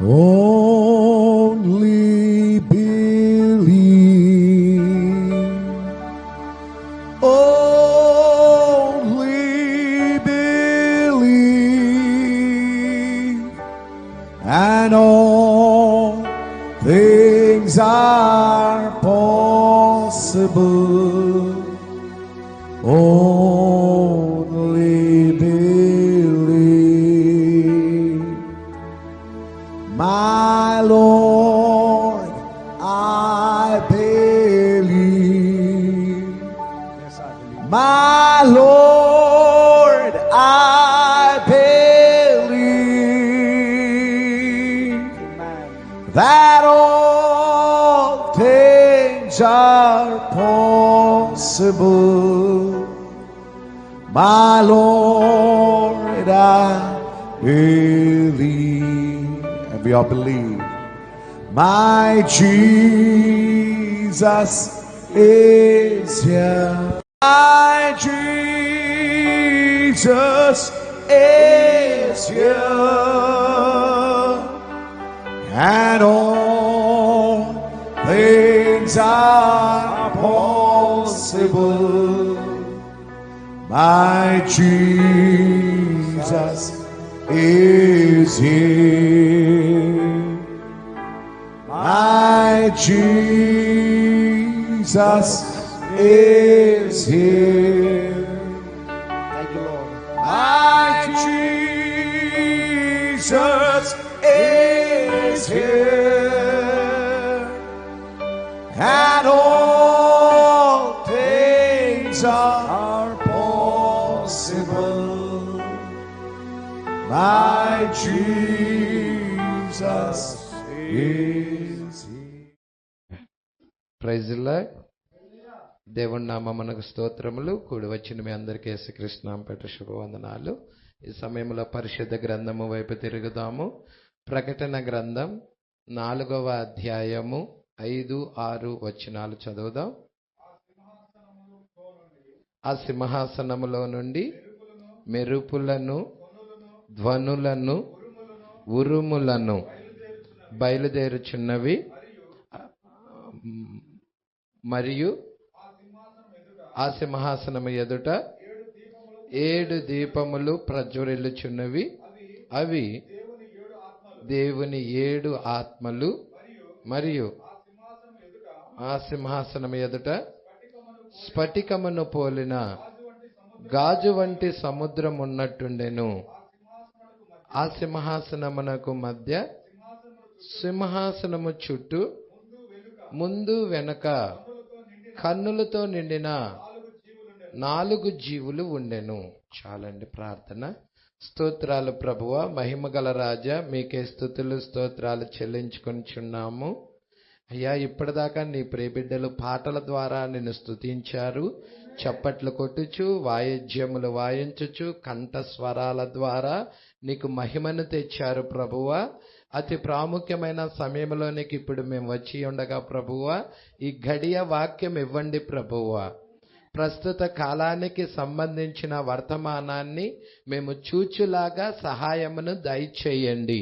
Only believe. Only believe. And all things are possible. Only believe. My Lord, I believe. Yes, I believe. My Lord, I believe Amen. that all things are possible. My Lord, I believe. And we all believe. My Jesus is here. My Jesus is here. And all things are possible. My Jesus is here. My Jesus is here. Thank you, Lord. My Jesus is here. And all things are possible. My Jesus is here. Praise the lord. దేవుని నామమునకు స్తోత్రములు. కూడి వచ్చిన మీ అందరికీ యేసుక్రీస్తు నామముపేట శుభవందనాలు. ఈ సమయంలో పరిశుద్ధ గ్రంథము వైపు తిరుగుదాము. ప్రకటన గ్రంథం 4వ అధ్యాయము 5-6 వచనాలు చదువుదాం. ఆ సింహాసనములో నుండి మెరుపులను, ధ్వనులను, ఉరుములను బయలుదేరుచున్నవి. మరియు ఆ సింహాసనము ఎదుట 7 దీపములు ప్రజ్వరిల్లుచున్నవి. అవి దేవుని 7 ఆత్మలు. మరియు ఆ సింహాసనము ఎదుట స్ఫటికమును పోలిన గాజు వంటి సముద్రం ఉన్నట్టుండెను. ఆ సింహాసనమునకు మధ్య సింహాసనము చుట్టూ ముందు వెనక కన్నులతో నిండిన 4 జీవులు ఉండెను. చాలండి ప్రార్థన. స్తోత్రాలు ప్రభువా, మహిమగల రాజా, మీకే స్తుతులు స్తోత్రాలు చెల్లించుకొనిచున్నాము. అయ్యా, ఇప్పటిదాకా నీ ప్రియబిడ్డలు పాటల ద్వారా నిన్ను స్తుతించారు. చప్పట్లు కొట్టుచు, వాయిద్యములు వాయించుచు, కంఠస్వరాల ద్వారా నీకు మహిమను తెచ్చారు ప్రభువా. అతి ప్రాముఖ్యమైన సమయంలోనికి ఇప్పుడు మేము వచ్చి ఉండగా ప్రభువా, ఈ గడియ వాక్యం ఇవ్వండి ప్రభువా. ప్రస్తుత కాలానికి సంబంధించిన వర్తమానాన్ని మేము చూచులాగా సహాయమును దయచేయండి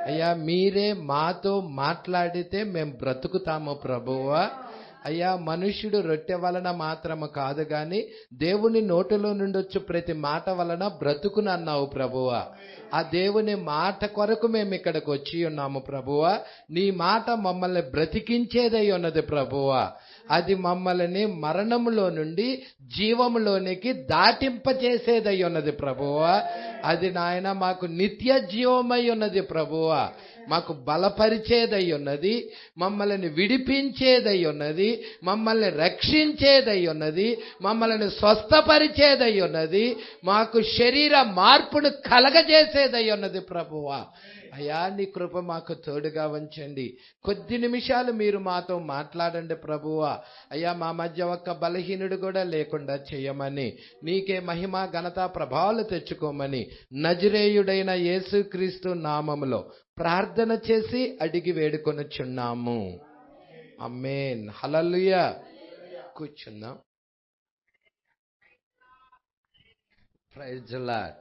అయ్యా. మీరే మాతో మాట్లాడితే మేము బ్రతుకుతాము ప్రభువా. అయ్యా, మనుష్యుడు రొట్టె వలన మాత్రము కాదు గాని దేవుని నోటిలో నుండి వచ్చు ప్రతి మాట వలన బ్రతుకునన్నావు ప్రభువా. ఆ దేవుని మాట కొరకు మేము ఇక్కడికి వచ్చి ఉన్నాము ప్రభువా. నీ మాట మమ్మల్ని బ్రతికించేదై ఉన్నది ప్రభువా. అది మమ్మల్ని మరణములో నుండి జీవములోనికి దాటింపచేసేదై ఉన్నది ప్రభువా. అది నాయన మాకు నిత్య జీవమై ఉన్నది ప్రభువా. మాకు బలపరిచేదై ఉన్నది, మమ్మల్ని విడిపించేదై ఉన్నది, మమ్మల్ని రక్షించేదై ఉన్నది, మమ్మల్ని స్వస్థపరిచేదై ఉన్నది, మాకు శరీర మార్పును కలగజేసేదై ఉన్నది ప్రభువా. అయ్యా, నీ కృప మాకు తోడుగా ఉంచండి. కొద్ది నిమిషాలు మీరు మాతో మాట్లాడండి ప్రభువా. అయ్యా, మా మధ్య ఒక్క బలహీనుడు కూడా లేకుండా చేయమని, నీకే మహిమ ఘనత ప్రభావాలు తెచ్చుకోమని నజరేయుడైన యేసుక్రీస్తు నామములో ప్రార్థన చేసి అడిగి వేడుకొనుచున్నాము. ఆమేన్. హల్లెలూయా. కూర్చుందాం. Praise the lord.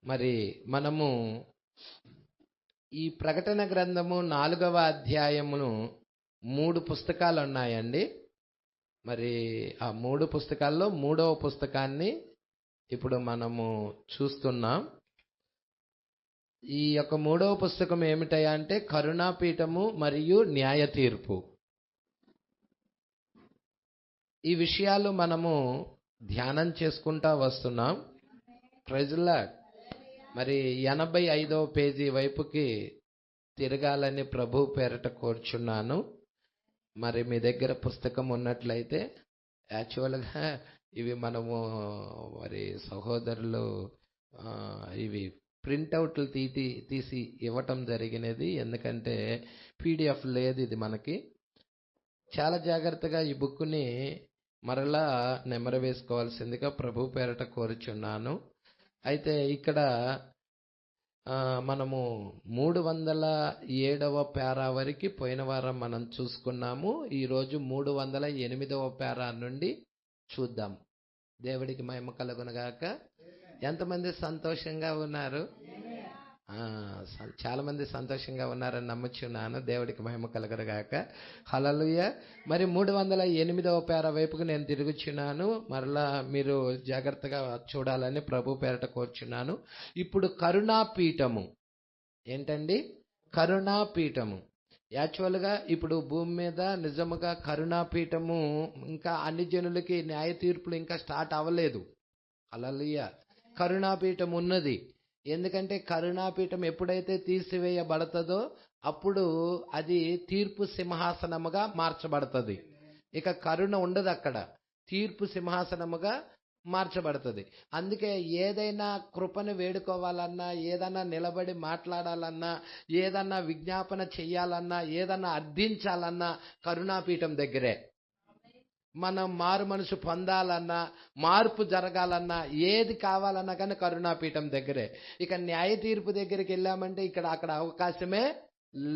మరి మనము ఈ ప్రకటన గ్రంథము 4వ అధ్యాయమును 3 పుస్తకాలు ఉన్నాయండి. మరి ఆ 3 పుస్తకాల్లో 3వ పుస్తకాన్ని ఇప్పుడు మనము చూస్తున్నాం. ఈ యొక్క 3వ పుస్తకం ఏమిటయా అంటే కరుణాపీఠము మరియు న్యాయ తీర్పు. ఈ విషయాలు మనము ధ్యానం చేసుకుంటా వస్తున్నాం. Praise lord. మరి 85వ పేజీ వైపుకి తిరగాలని ప్రభు పేరట కోరుచున్నాను. మరి మీ దగ్గర పుస్తకం ఉన్నట్లయితే, యాక్చువల్గా ఇవి మనము మరి సహోదరులు ఇవి ప్రింట్అవుట్లు తీసి ఇవ్వటం జరిగినది. ఎందుకంటే పీడిఎఫ్ లేదు ఇది మనకి. చాలా జాగ్రత్తగా ఈ బుక్ని మరలా నెమరు వేసుకోవాల్సిందిగా ప్రభు పేరట కోరుచున్నాను. అయితే ఇక్కడ మనము 307వ పేరా వరకు పోయిన వారం మనం చూసుకున్నాము. ఈరోజు 308వ పేరా నుండి చూద్దాం. దేవుడికి మహిమ కలుగునుగాక. ఎంతమంది సంతోషంగా ఉన్నారు? చాలా మంది సంతోషంగా ఉన్నారని నమ్ముచున్నాను. దేవుడికి మహిమ కలుగునుగాక. హల్లెలూయా. మరి 308వ పేరా వైపుకు నేను తిరుగుచున్నాను. మరలా మీరు జాగ్రత్తగా చూడాలని ప్రభు పేరట కోరుచున్నాను. ఇప్పుడు కరుణాపీఠము ఏంటండి? కరుణాపీఠము. యాక్చువల్గా ఇప్పుడు భూమి మీద నిజముగా కరుణాపీఠము ఇంకా అన్ని జనులకి న్యాయ తీర్పులు ఇంకా స్టార్ట్ అవ్వలేదు. హల్లెలూయా. కరుణాపీఠం ఉన్నది. ఎందుకంటే కరుణాపీఠం ఎప్పుడైతే తీసివేయబడుతుందో అప్పుడు అది తీర్పు సింహాసనముగా మార్చబడుతుంది. ఇక కరుణ ఉండదు, అక్కడ తీర్పు సింహాసనముగా మార్చబడుతుంది. అందుకే ఏదైనా కృపను వేడుకోవాలన్నా, ఏదన్నా నిలబడి మాట్లాడాలన్నా, ఏదన్నా విజ్ఞాపన చెయ్యాలన్నా, ఏదన్నా అర్థించాలన్నా కరుణాపీఠం దగ్గరే. మనం మారు మనసు పొందాలన్నా, మార్పు జరగాలన్నా, ఏది కావాలన్నా కానీ కరుణాపీఠం దగ్గరే. ఇక న్యాయ తీర్పు దగ్గరికి వెళ్ళామంటే అక్కడ అవకాశమే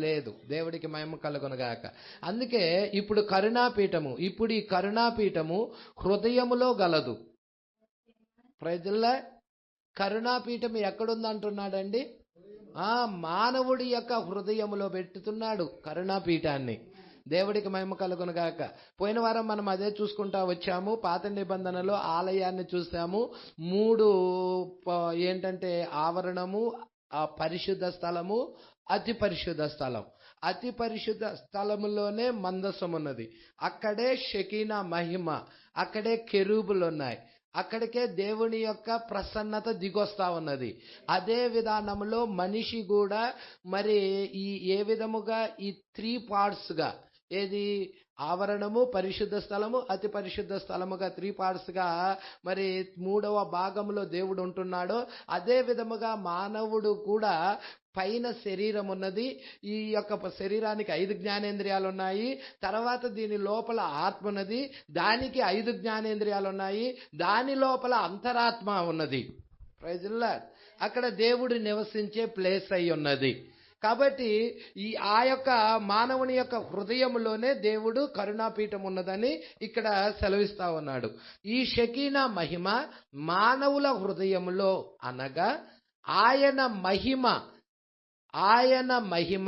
లేదు. దేవుడికి మహిమ కలుగునుగాక. అందుకే ఇప్పుడు కరుణాపీఠము, ఇప్పుడు ఈ కరుణాపీఠము హృదయములో గలదు. ప్రజల కరుణాపీఠం ఎక్కడుంది అంటున్నాడండి? మానవుడి యొక్క హృదయములో పెట్టుతున్నాడు కరుణాపీఠాన్ని. దేవుడికి మహిమ కలుగునుగాక. పోయిన వారం మనం అదే చూసుకుంటా వచ్చాము. పాత నిబంధనలో ఆలయాన్ని చూసాము. 3 ఏంటంటే ఆవరణము, పరిశుద్ధ స్థలము, అతి పరిశుద్ధ స్థలం. అతి పరిశుద్ధ స్థలములోనే మందసం ఉన్నది. అక్కడే షకీనా మహిమ, అక్కడే కెరూబులు ఉన్నాయి. అక్కడికే దేవుని యొక్క ప్రసన్నత దిగొస్తా ఉన్నది. అదే విధానంలో మనిషి కూడా మరి ఏ విధముగా ఈ 3 పార్ట్స్గా, ఏది ఆవరణము, పరిశుద్ధ స్థలము, అతి పరిశుద్ధ స్థలముగా 3 పార్ట్స్గా మరి 3వ భాగంలో దేవుడు ఉంటున్నాడో అదే విధముగా మానవుడు కూడా పైన శరీరం ఉన్నది. ఈ యొక్క శరీరానికి 5 జ్ఞానేంద్రియాలు ఉన్నాయి. తర్వాత దీని లోపల ఆత్మ ఉన్నది. దానికి 5 జ్ఞానేంద్రియాలు ఉన్నాయి. దాని లోపల అంతరాత్మ ఉన్నది. Praise lord. అక్కడ దేవుడు నివసించే ప్లేస్ అయి ఉన్నది. కాబట్టి ఆ యొక్క మానవుని యొక్క హృదయంలోనే దేవుడు కరుణాపీఠం ఉన్నదని ఇక్కడ సెలవిస్తా ఉన్నాడు. ఈ షకీనా మహిమ మానవుల హృదయంలో అనగా ఆయన మహిమ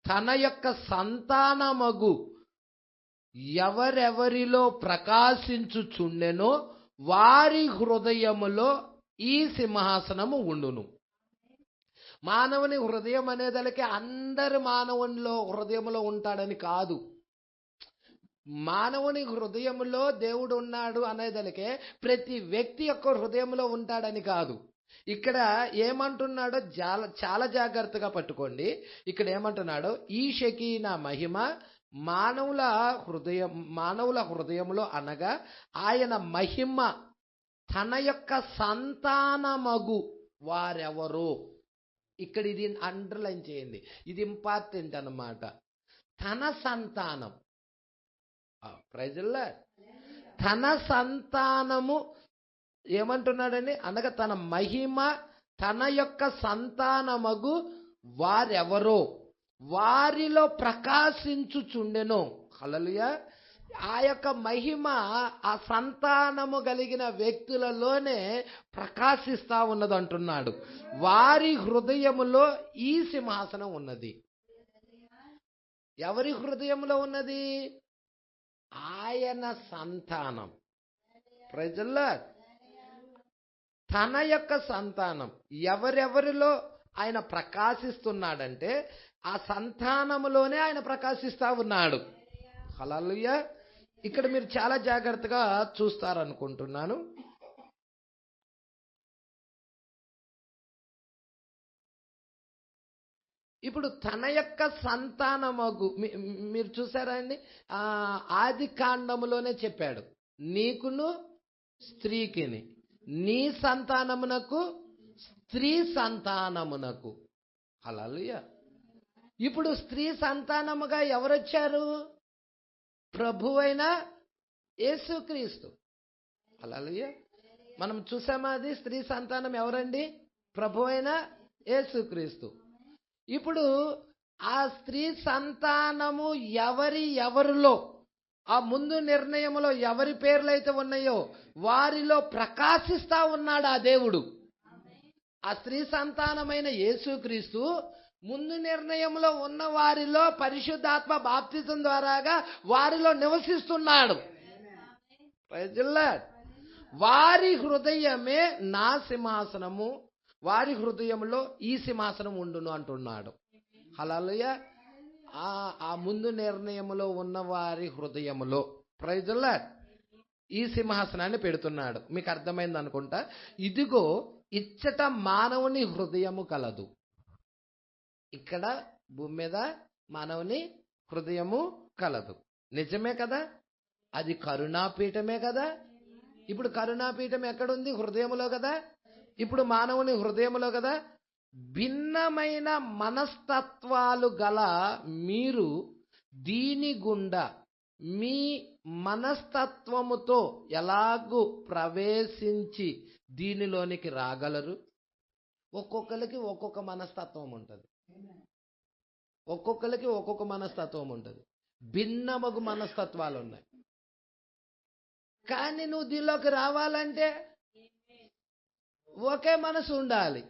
తన యొక్క సంతానమగు ఎవరెవరిలో ప్రకాశించుచుండెనో వారి హృదయములో ఈ సింహాసనము ఉండును. మానవుని హృదయం అనేదలకి అందరు మానవునిలో హృదయంలో ఉంటాడని కాదు. మానవుని హృదయంలో దేవుడు ఉన్నాడు అనేదలకే ప్రతి వ్యక్తి యొక్క హృదయంలో ఉంటాడని కాదు. ఇక్కడ ఏమంటున్నాడో చాలా జాగ్రత్తగా పట్టుకోండి. ఇక్కడ ఏమంటున్నాడో ఈ షకీనా మహిమ మానవుల హృదయంలో అనగా ఆయన మహిమ తన యొక్క సంతానమగు వారెవరో. ఇక్కడ ఇది అండర్లైన్ చేయండి, ఇది ఇంపార్టెంట్ అన్నమాట. తన సంతానం, ప్రజల్లో తన సంతానము ఏమంటున్నాడని అనగా తన మహిమ తన యొక్క సంతానమగు వారెవరో వారిలో ప్రకాశించుచుండెను. హల్లెలూయా. ఆ యొక్క మహిమ ఆ సంతానము కలిగిన వ్యక్తులలోనే ప్రకాశిస్తా ఉన్నది అంటున్నాడు. వారి హృదయములో ఈ సింహాసనం ఉన్నది. ఎవరి హృదయంలో ఉన్నది? ఆయన సంతానం. ప్రజల్లో తన యొక్క సంతానం ఎవరెవరిలో ఆయన ప్రకాశిస్తున్నాడంటే ఆ సంతానములోనే ఆయన ప్రకాశిస్తా ఉన్నాడు. హల్లెలూయా. ఇక్కడ మీరు చాలా జాగ్రత్తగా చూస్తారనుకుంటున్నాను. ఇప్పుడు తన యొక్క సంతానమగు మీరు చూసారా అండి, ఆది కాండములోనే చెప్పాడు, నీకును స్త్రీకిని, నీ సంతానమునకు స్త్రీ సంతానమునకు. హల్లెలూయా. ఇప్పుడు స్త్రీ సంతానముగా ఎవరొచ్చారు? ప్రభువైన యేసుక్రీస్తు. హల్లెలూయా. మనం చూసామా? అది స్త్రీ సంతానం ఎవరండి? ప్రభువైన యేసుక్రీస్తు. ఇప్పుడు ఆ స్త్రీ సంతానము ఎవరిలో ఆ ముందు నిర్ణయంలో ఎవరి పేర్లు అయితే ఉన్నాయో వారిలో ప్రకాశిస్తా ఉన్నాడు ఆ దేవుడు. ఆ స్త్రీ సంతానమైన యేసుక్రీస్తు ముందు నిర్ణయంలో ఉన్న వారిలో పరిశుద్ధాత్మ బాప్తిజం ద్వారాగా వారిలో నివసిస్తున్నాడు. వారి హృదయమే నా సింహాసనము, వారి హృదయంలో ఈ సింహాసనం ఉండును అంటున్నాడు. హల్లెలూయా. ఆ ముందు నిర్ణయములో ఉన్న వారి హృదయములో ప్రైజుల్లా ఈ సింహాసనాన్ని పెడుతున్నాడు. మీకు అర్థమైంది అనుకుంటా. ఇదిగో ఇచ్చట మానవుని హృదయము కలదు. ఇక్కడ భూమి మీద మానవుని హృదయము కలదు. నిజమే కదా? అది కరుణాపీఠమే కదా. ఇప్పుడు కరుణాపీఠం ఎక్కడుంది? హృదయములో కదా. ఇప్పుడు మానవుని హృదయములో కదా. భిన్నమైన మనస్తత్వాలు గల మీరు దీని గుండా మీ మనస్తత్వముతో ఎలాగూ ప్రవేశించి దీనిలోనికి రాగలరు? ఒక్కొక్కరికి ఒక్కొక్క మనస్తత్వం ఉంటుంది. ఒక్కొక్కరికి ఒక్కొక్క మనస్తత్వం ఉంటుంది. భిన్నమగు మనస్తత్వాలు ఉన్నాయి. కానీ నువ్వు దీనిలోకి రావాలంటే ఒకే మనసు ఉండాలి.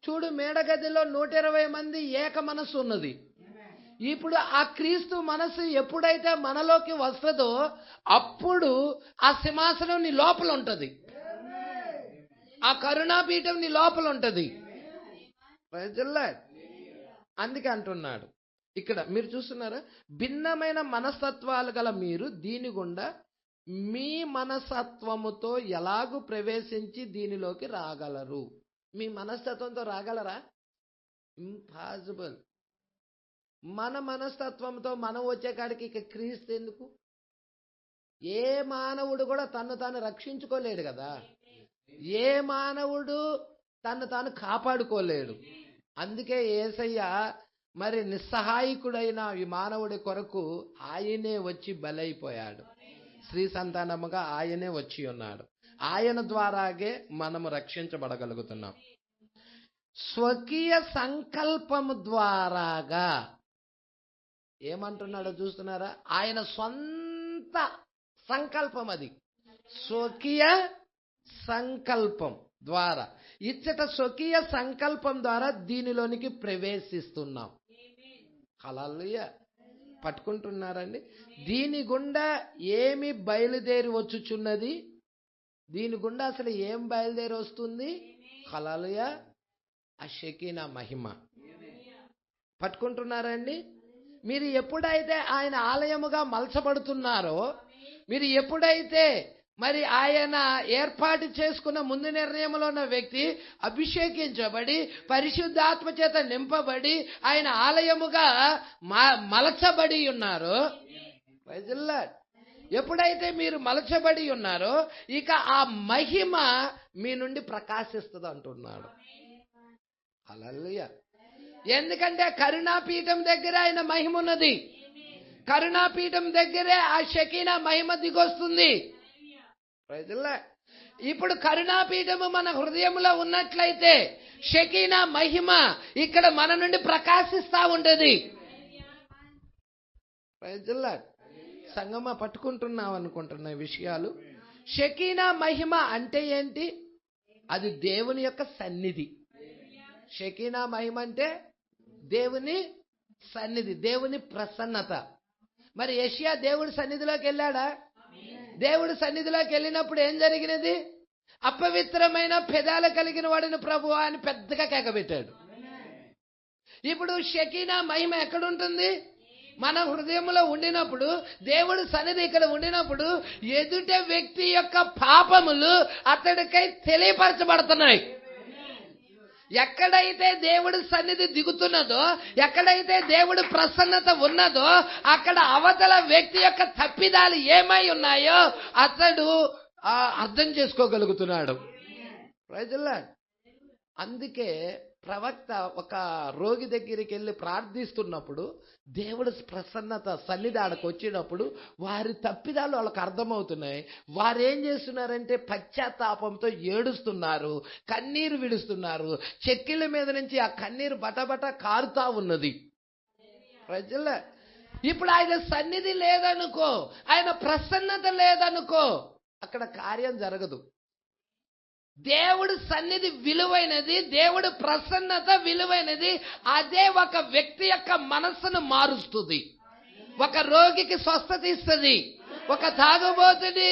చూడు, మేడగదిలో 120 మంది ఏక మనసు ఉన్నది. ఇప్పుడు ఆ క్రీస్తు మనసు ఎప్పుడైతే మనలోకి వస్తుందో అప్పుడు ఆ సింహాసనం నీ లోపల ఉంటుంది. ఆ కరుణాపీఠం నీ లోపల ఉంటుంది. అందుకే అంటున్నాడు ఇక్కడ. మీరు చూస్తున్నారా? భిన్నమైన మనస్తత్వాలు గల మీరు దీని గుండా మీ మనస్తత్వముతో ఎలాగూ ప్రవేశించి దీనిలోకి రాగలరు. మీ మనస్తత్వంతో రాగలరా? ఇంపాసిబుల్. మన మనస్తత్వంతో మనం వచ్చే కాడికి ఇక క్రీస్తు ఎందుకు? ఏ మానవుడు కూడా తను తాను రక్షించుకోలేడు కదా. ఏ మానవుడు తను తాను కాపాడుకోలేడు. అందుకే యేసయ్య మరి నిస్సహాయకుడైన ఈ మానవుడి కొరకు ఆయనే వచ్చి బలైపోయాడు. స్త్రీ సంతానముగా ఆయనే వచ్చి ఉన్నాడు. ఆయన ద్వారాగే మనము రక్షించబడగలుగుతున్నాం. స్వకీయ సంకల్పము ద్వారాగా ఏమంటున్నాడో చూస్తున్నారా? ఆయన సొంత సంకల్పం అది. స్వకీయ సంకల్పం ద్వారా ఇచ్చట స్వకీయ సంకల్పం ద్వారా దీనిలోనికి ప్రవేశిస్తున్నాం. హల్లెలూయా. పట్టుకుంటున్నారండి? దీని గుండా ఏమి బయలుదేరి వచ్చుచున్నది? దీని గుండా అసలు ఏం బయలుదేరి వస్తుంది? హల్లెలూయా. ఆ షెకీనా మహిమ. పట్టుకుంటున్నారండి? మీరు ఎప్పుడైతే ఆయన ఆలయముగా మలచబడుతున్నారో, మీరు ఎప్పుడైతే మరి ఆయన ఏర్పాటు చేసుకున్న ముందు నిర్ణయంలో ఉన్న వ్యక్తి అభిషేకించబడి పరిశుద్ధాత్మ చేత నింపబడి ఆయన ఆలయముగా మలచబడి ఉన్నారో, ఎప్పుడైతే మీరు మలచబడి ఉన్నారో ఇక ఆ మహిమ మీ నుండి ప్రకాశిస్తుంది అంటున్నాడు. హల్లెలూయా. ఎందుకంటే కరుణాపీఠం దగ్గర ఆయన మహిమ ఉన్నది. కరుణాపీఠం దగ్గరే ఆ షకీనా మహిమ దిగొస్తుంది. ఇప్పుడు కరుణాపీఠము మన హృదయంలో ఉన్నట్లయితే షకీనా మహిమ ఇక్కడ మన నుండి ప్రకాశిస్తా ఉంటది. సంగమా పట్టుకుంటున్నాం అనుకుంటున్న విషయాలు. షకీనా మహిమ అంటే ఏంటి? అది దేవుని యొక్క సన్నిధి. షకీనా మహిమ అంటే దేవుని సన్నిధి, దేవుని ప్రసన్నత. మరి యెషయా దేవుడి సన్నిధిలోకి వెళ్ళాడా? దేవుడి సన్నిధిలోకి వెళ్ళినప్పుడు ఏం జరిగినది? అపవిత్రమైన పెదాలు కలిగిన వాడిని ప్రభువా అని పెద్దగా కేకబెట్టాడు. ఇప్పుడు షకీనా మహిమ ఎక్కడుంటుంది? మన హృదయంలో ఉండినప్పుడు, దేవుడి సన్నిధి ఇక్కడ ఉండినప్పుడు ఎదుట వ్యక్తి యొక్క పాపములు అతడికై తెలియపరచబడుతున్నాయి. ఎక్కడైతే దేవుడి సన్నిధి దిగుతున్నదో, ఎక్కడైతే దేవుడి ప్రసన్నత ఉన్నదో, అక్కడ అవతల వ్యక్తి యొక్క తప్పిదాలు ఏమై ఉన్నాయో అతడు అర్థం చేసుకోగలుగుతున్నాడు. ప్రజల్లా, అందుకే ప్రవక్త ఒక రోగి దగ్గరికి వెళ్ళి ప్రార్థిస్తున్నప్పుడు దేవుడి ప్రసన్నత సన్నిధి ఆడకు వచ్చినప్పుడు వారి తప్పిదాలు వాళ్ళకి అర్థమవుతున్నాయి. వారు ఏం చేస్తున్నారంటే పశ్చాత్తాపంతో ఏడుస్తున్నారు, కన్నీరు విడుస్తున్నారు. చెక్కిళ్ళ మీద నుంచి ఆ కన్నీరు బటబట కారుతా ఉన్నది. ప్రజల, ఇప్పుడు ఆయన సన్నిధి లేదనుకో, ఆయన ప్రసన్నత లేదనుకో, అక్కడ కార్యం జరగదు. దేవుడి సన్నిధి విలువైనది, దేవుడి ప్రసన్నత విలువైనది. అదే ఒక వ్యక్తి యొక్క మనస్సును మారుస్తుంది, ఒక రోగికి స్వస్థత ఇస్తుంది, ఒక తాగుబోతుని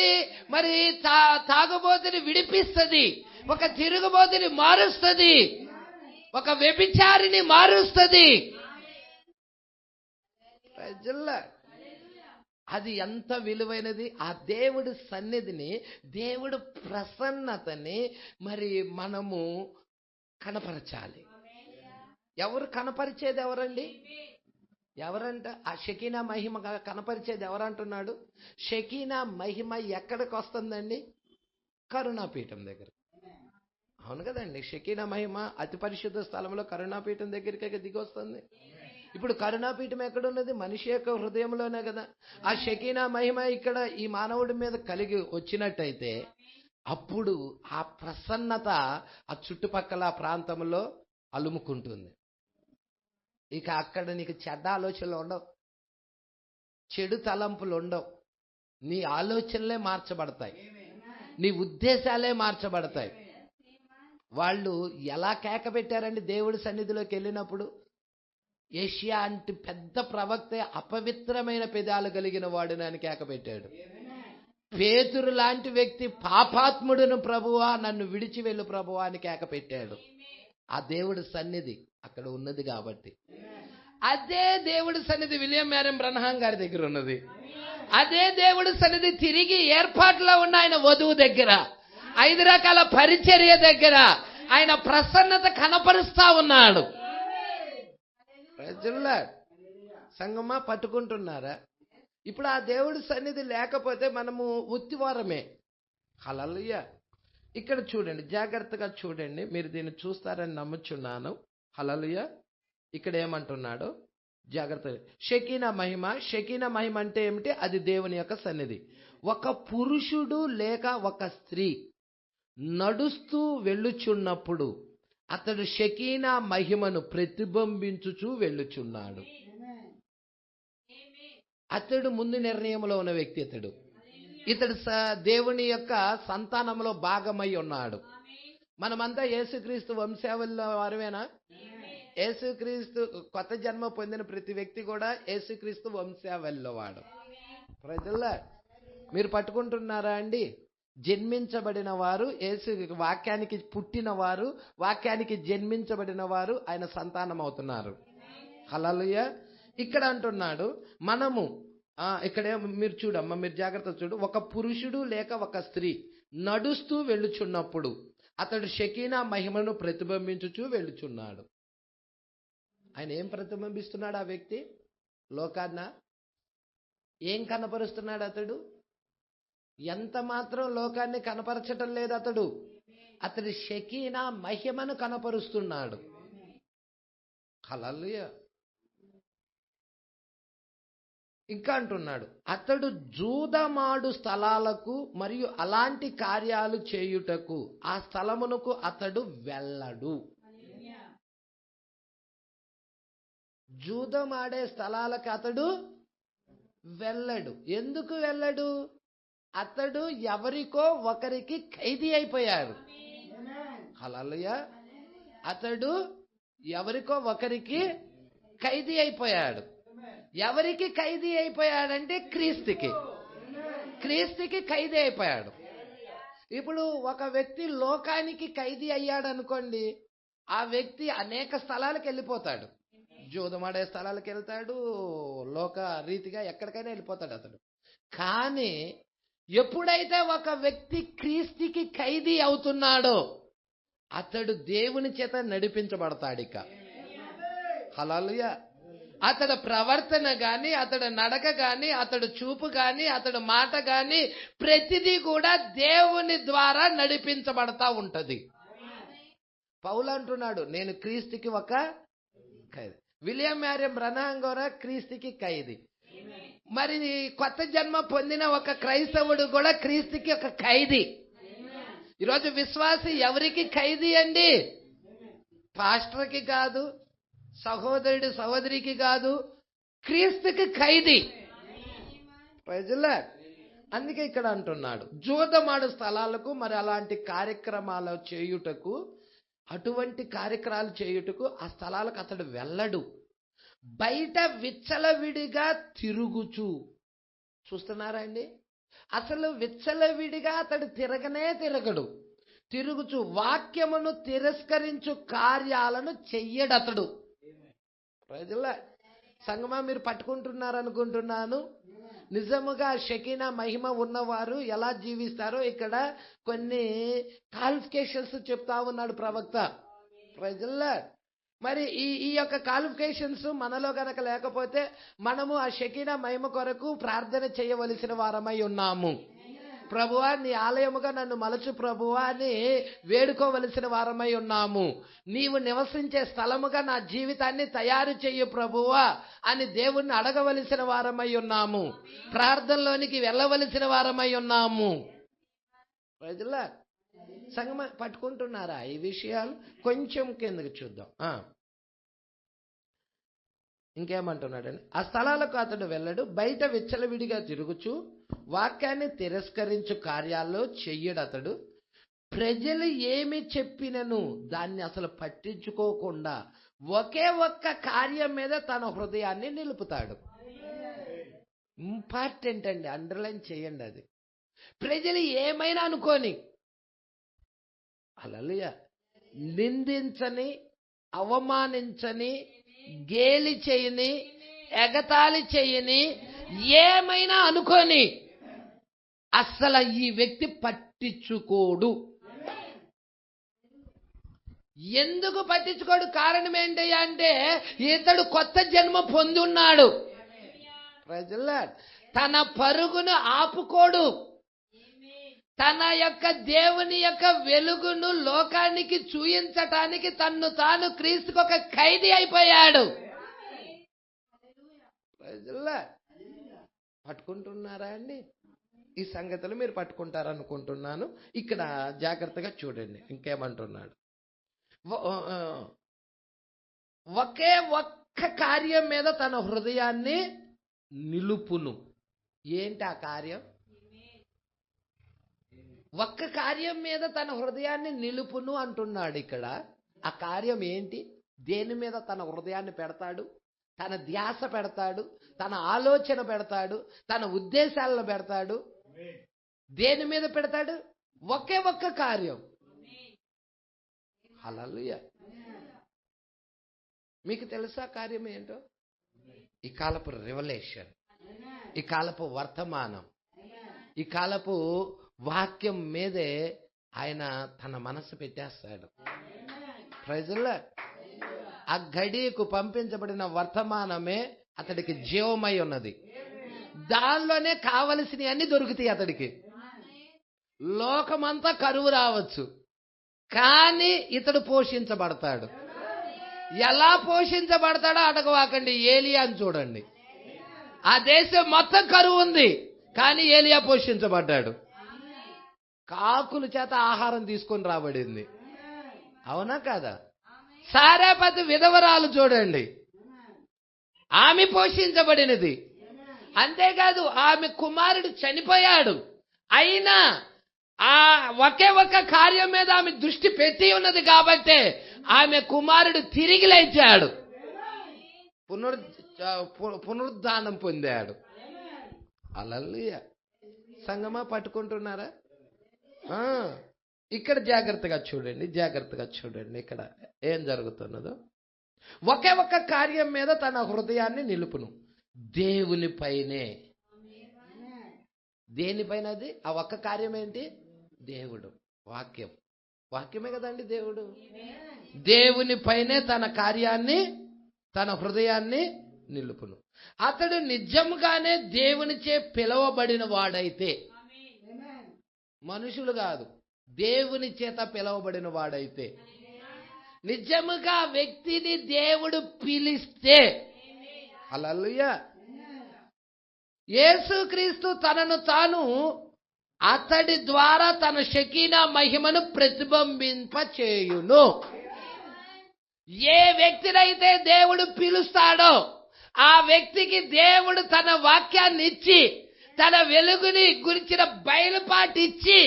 తాగుబోతుని విడిపిస్తుంది, ఒక తిరుగుబోతుని మారుస్తుంది, ఒక వ్యభిచారిని మారుస్తుంది. అది ఎంత విలువైనది! ఆ దేవుడి సన్నిధిని, దేవుడి ప్రసన్నతని మరి మనము కనపరచాలి. ఎవరు కనపరిచేది? ఎవరండి? ఎవరంట? ఆ షకీనా మహిమ కనపరిచేది ఎవరంటున్నాడు? షకీనా మహిమ ఎక్కడికి వస్తుందండి? కరుణాపీఠం దగ్గర. అవును కదండి, షకీనా మహిమ అతి పరిశుద్ధ స్థలంలో కరుణాపీఠం దగ్గరికి దిగి వస్తుంది. ఇప్పుడు కరుణాపీఠం ఎక్కడున్నది? మనిషి యొక్క హృదయంలోనే కదా. ఆ షకీనా మహిమ ఇక్కడ ఈ మానవుడి మీద కలిగి వచ్చినట్టయితే అప్పుడు ఆ ప్రసన్నత ఆ చుట్టుపక్కల ప్రాంతంలో అలుముకుంటుంది. ఇక అక్కడ నీకు చెడ్డ ఆలోచనలు ఉండవు, చెడు తలంపులు ఉండవు. నీ ఆలోచనలే మార్చబడతాయి, నీ ఉద్దేశాలే మార్చబడతాయి. వాళ్ళు ఎలా కేక పెట్టారండి దేవుడి సన్నిధిలోకి వెళ్ళినప్పుడు? యెషయా అంటే పెద్ద ప్రవక్త అపవిత్రమైన పెదాలు కలిగిన వాడుని అని కేకపెట్టాడు. పేతురు లాంటి వ్యక్తి పాపాత్ముడును ప్రభువా, నన్ను విడిచి వెళ్ళు ప్రభువా అని కేకపెట్టాడు. ఆ దేవుడి సన్నిధి అక్కడ ఉన్నది కాబట్టి. అదే దేవుడి సన్నిధి విలియం మ్యారన్ బ్రన్హాం గారి దగ్గర ఉన్నది. అదే దేవుడి సన్నిధి తిరిగి ఏర్పాటులో ఉన్న ఆయన వధువు దగ్గర, 5 రకాల పరిచర్య దగ్గర ఆయన ప్రసన్నత కనపరుస్తా ఉన్నాడు. ప్రజల్లా, సంగమా పట్టుకుంటున్నారా? ఇప్పుడు ఆ దేవుడి సన్నిధి లేకపోతే మనము ఉత్తివారమే. హల్లెలూయా. ఇక్కడ చూడండి, జాగ్రత్తగా చూడండి, మీరు దీన్ని చూస్తారని నమ్ముచున్నాను. హల్లెలూయా. ఇక్కడ ఏమంటున్నాడో జాగ్రత్తగా. షకీనా మహిమ. షకీనా మహిమ అంటే ఏమిటి? అది దేవుని యొక్క సన్నిధి. ఒక పురుషుడు లేక ఒక స్త్రీ నడుస్తూ వెళ్ళుచున్నప్పుడు అతడు షకీనా మహిమను ప్రతిబింబించుచూ వెళ్ళుచున్నాడు. అతడు ముందు నిర్ణయంలో ఉన్న వ్యక్తి. ఇతడు దేవుని యొక్క సంతానంలో భాగమై ఉన్నాడు. మనమంతా యేసుక్రీస్తు వంశావళిలో వారమేనా? యేసుక్రీస్తు కొత్త జన్మ పొందిన ప్రతి వ్యక్తి కూడా యేసుక్రీస్తు వంశావళిలో వాడు. ప్రజల్లా, మీరు పట్టుకుంటున్నారా అండి? జన్మించబడిన వారు, యేసు వాక్యానికి పుట్టిన వారు, వాక్యానికి జన్మించబడిన వారు ఆయన సంతానం అవుతున్నారు. హల్లెలూయా. ఇక్కడ అంటున్నాడు మనము, ఇక్కడ మీరు చూడమ్మా, మీరు జాగ్రత్త చూడు. ఒక పురుషుడు లేక ఒక స్త్రీ నడుస్తూ వెళ్ళుచున్నప్పుడు అతడు షకీనా మహిమను ప్రతిబింబించుచూ వెళ్ళుచున్నాడు. ఆయన ఏం ప్రతిబింబిస్తున్నాడు? ఆ వ్యక్తి లోకాన్న ఏం కనపరుస్తున్నాడు? అతడు ఎంత మాత్రం లోకాన్ని కనపరచటం లేదు. అతడు షకీనా మహిమను కనపరుస్తున్నాడు. హల్లెలూయా. ఇంకా అంటున్నాడు, అతడు జూదమాడు స్థలాలకు మరియు అలాంటి కార్యాలు చేయుటకు ఆ స్థలమునకు అతడు వెళ్ళడు. జూదమాడే స్థలాలకు అతడు వెళ్ళడు. ఎందుకు వెళ్ళడు? అతడు ఎవరికో ఒకరికి ఖైదీ అయిపోయాడు. హల్లెలూయా. అతడు ఎవరికో ఒకరికి ఖైదీ అయిపోయాడు. ఎవరికి ఖైదీ అయిపోయాడంటే క్రీస్తుకి ఖైదీ అయిపోయాడు. ఇప్పుడు ఒక వ్యక్తి లోకానికి ఖైదీ అయ్యాడు అనుకోండి, ఆ వ్యక్తి అనేక స్థలాలకు వెళ్ళిపోతాడు. జూదమాడే స్థలాలకు వెళ్తాడు, లోక రీతిగా ఎక్కడికైనా వెళ్ళిపోతాడు అతడు. కానీ ఎప్పుడైతే ఒక వ్యక్తి క్రీస్తుకి ఖైదీ అవుతున్నాడో అతడు దేవుని చేత నడిపించబడతాడు. ఇక హల్లెలూయా. అతడు ప్రవర్తన గాని, అతడు నడక గాని, అతడు చూపు గాని, అతడు మాట గాని ప్రతిదీ కూడా దేవుని ద్వారా నడిపించబడతా ఉంటది. పౌలు అంటున్నాడు, నేను క్రీస్తుకి ఒక ఖైదీ. విలియం మ్యారియం బ్రనహాం కూడా క్రీస్తుకి ఖైదీ. మరి కొత్త జన్మ పొందిన ఒక క్రైస్తవుడు కూడా క్రీస్తుకి ఒక ఖైదీ. ఈరోజు విశ్వాసి ఎవరికి ఖైదీ అండి? పాస్టర్కి కాదు, సహోదరుడు సహోదరికి కాదు, క్రీస్తుకి ఖైదీ. ప్రజలే అందుకే ఇక్కడ అంటున్నాడు, జూదమాడు స్థలాలకు మరి అలాంటి కార్యక్రమాలు చేయుటకు, అటువంటి కార్యక్రమాలు చేయుటకు ఆ స్థలాలకు అతడు వెళ్ళడు. బయట విచ్చలవిడిగా తిరుగుచు. చూస్తున్నారా అండి? అసలు విచ్చలవిడిగా అతడు తిరగడు. తిరుగుచు వాక్యమును తిరస్కరించు కార్యాలను చెయ్యడతడు. ప్రజల సంగమా, మీరు పట్టుకుంటున్నారు అనుకుంటున్నాను. నిజముగా షకీనా మహిమ ఉన్నవారు ఎలా జీవిస్తారో ఇక్కడ కొన్ని క్వాలిఫికేషన్స్ చెప్తా ఉన్నాడు ప్రవక్త. ప్రజల మరి ఈ యొక్క క్వాలిఫికేషన్స్ మనలో గనక లేకపోతే మనము ఆ షకీనా మహిమ కొరకు ప్రార్థన చేయవలసిన వారమై ఉన్నాము. ప్రభువా, నీ ఆలయముగా నన్ను మలచు ప్రభువా అని వేడుకోవలసిన వారమై ఉన్నాము. నీవు నివసించే స్థలముగా నా జీవితాన్ని తయారు చెయ్యి ప్రభువా అని దేవుణ్ణి అడగవలసిన వారమై ఉన్నాము. ప్రార్థనలోనికి వెళ్ళవలసిన వారమై ఉన్నాము. ప్రజల సంగమ పట్టుకుంటున్నారా ఈ విషయాలు? కొంచెం కిందకి చూద్దాం. ఇంకేమంటున్నాడని, ఆ స్థలాలకు అతడు వెళ్ళడు, బయట విచ్చలవిడిగా తిరుగుచు వాక్యాన్ని తిరస్కరించు కార్యాల్లో చెయ్యడు అతడు. ప్రజలు ఏమి చెప్పినను దాన్ని అసలు పట్టించుకోకుండా ఒకే ఒక్క కార్యం మీద తన హృదయాన్ని నిలుపుతాడు. ఇంపార్టెంట్ అండి, అండర్లైన్ చేయండి అది. ప్రజలు ఏమైనా అనుకోని, హల్లెలూయా, నిందించని, అవమానించని, గేలి చేయని, ఎగతాళి చేయని, ఏమైనా అనుకోని అస్సలు ఈ వ్యక్తి పట్టించుకోడు. ఎందుకు పట్టించుకోడు? కారణం ఏంటయ్యా అంటే ఇతడు కొత్త జన్మ పొంది ఉన్నాడు. ప్రజల తన పరుగును ఆపుకోడు. తన యొక్క దేవుని యొక్క వెలుగును లోకానికి చూయించటానికి తన్ను తాను క్రీస్తుకు ఒక ఖైదీ అయిపోయాడు. ప్రజల్లా పట్టుకుంటున్నారా అండి? ఈ సంగతులు మీరు పట్టుకుంటారనుకుంటున్నాను. ఇక్కడ జాగ్రత్తగా చూడండి ఇంకేమంటున్నాడు. ఒకే ఒక్క కార్యం మీద తన హృదయాన్ని నిలుపును. ఏంటి ఆ కార్యం? ఒక్క కార్యం మీద తన హృదయాన్ని నిలుపును అంటున్నాడు ఇక్కడ. ఆ కార్యం ఏంటి? దేని మీద తన హృదయాన్ని పెడతాడు? తన ధ్యాస పెడతాడు, తన ఆలోచన పెడతాడు, తన ఉద్దేశాలను పెడతాడు. దేని మీద పెడతాడు? ఒకే ఒక్క కార్యం. హల్లెలూయా. మీకు తెలుసా కార్యం ఏంటో? ఈ కాలపు రెవల్యూషన్, ఈ కాలపు వర్తమానం, ఈ కాలపు వాక్యం మీదే ఆయన తన మనసు పెట్టేస్తాడు. ప్రజల్లో ఆ గడియకు పంపించబడిన వర్తమానమే అతడికి జీవమై ఉన్నది. దానిలోనే కావలసినవి అన్ని దొరుకుతాయి అతడికి. లోకమంతా కరువు రావచ్చు, కానీ ఇతడు పోషించబడతాడు. ఎలా పోషించబడతాడో అడగవాకండి. ఏలియాని చూడండి. ఆ దేశం మొత్తం కరువు ఉంది, కానీ ఏలియా పోషించబడ్డాడు. కాకుల చేత ఆహారం తీసుకొని రాబడింది. అవునా కాదా? సారేపతి విధవరాలు చూడండి, ఆమె పోషించబడినది. అంతేకాదు ఆమె కుమారుడు చనిపోయాడు, అయినా ఆ ఒకే ఒక్క కార్యం మీద ఆమె దృష్టి పెట్టి ఉన్నది కాబట్టి ఆమె కుమారుడు తిరిగి లేచాడు, పునరుద్ధానం పొందాడు. హల్లెలూయా. సంగమా పట్టుకుంటున్నారా? ఇక్కడ జాగ్రత్తగా చూడండి, జాగ్రత్తగా చూడండి ఇక్కడ ఏం జరుగుతున్నదో. ఒకే ఒక్క కార్యం మీద తన హృదయాన్ని నిలుపును, దేవునిపైనే. దేనిపైన? అది ఆ ఒక్క కార్యం ఏంటి? దేవుడు, వాక్యం. వాక్యమే కదండి దేవుడు. దేవునిపైనే తన కార్యాన్ని, తన హృదయాన్ని నిలుపును. అతడు నిజంగానే దేవునిచే పిలవబడిన వాడైతే, మనుషులు కాదు, దేవుని చేత పిలవబడిన వాడైతే, నిజముగా వ్యక్తిని దేవుడు పిలిస్తే, హల్లెలూయా, యేసుక్రీస్తు తనను తాను అతడి ద్వారా తన షకీనా మహిమను ప్రతిబింబింప చేయును. ఏ వ్యక్తినైతే దేవుడు పిలుస్తాడో ఆ వ్యక్తికి దేవుడు తన వాక్యాన్ని ఇచ్చి, తన వెలుగుని గురించిన బయలుపాటు ఇచ్చి,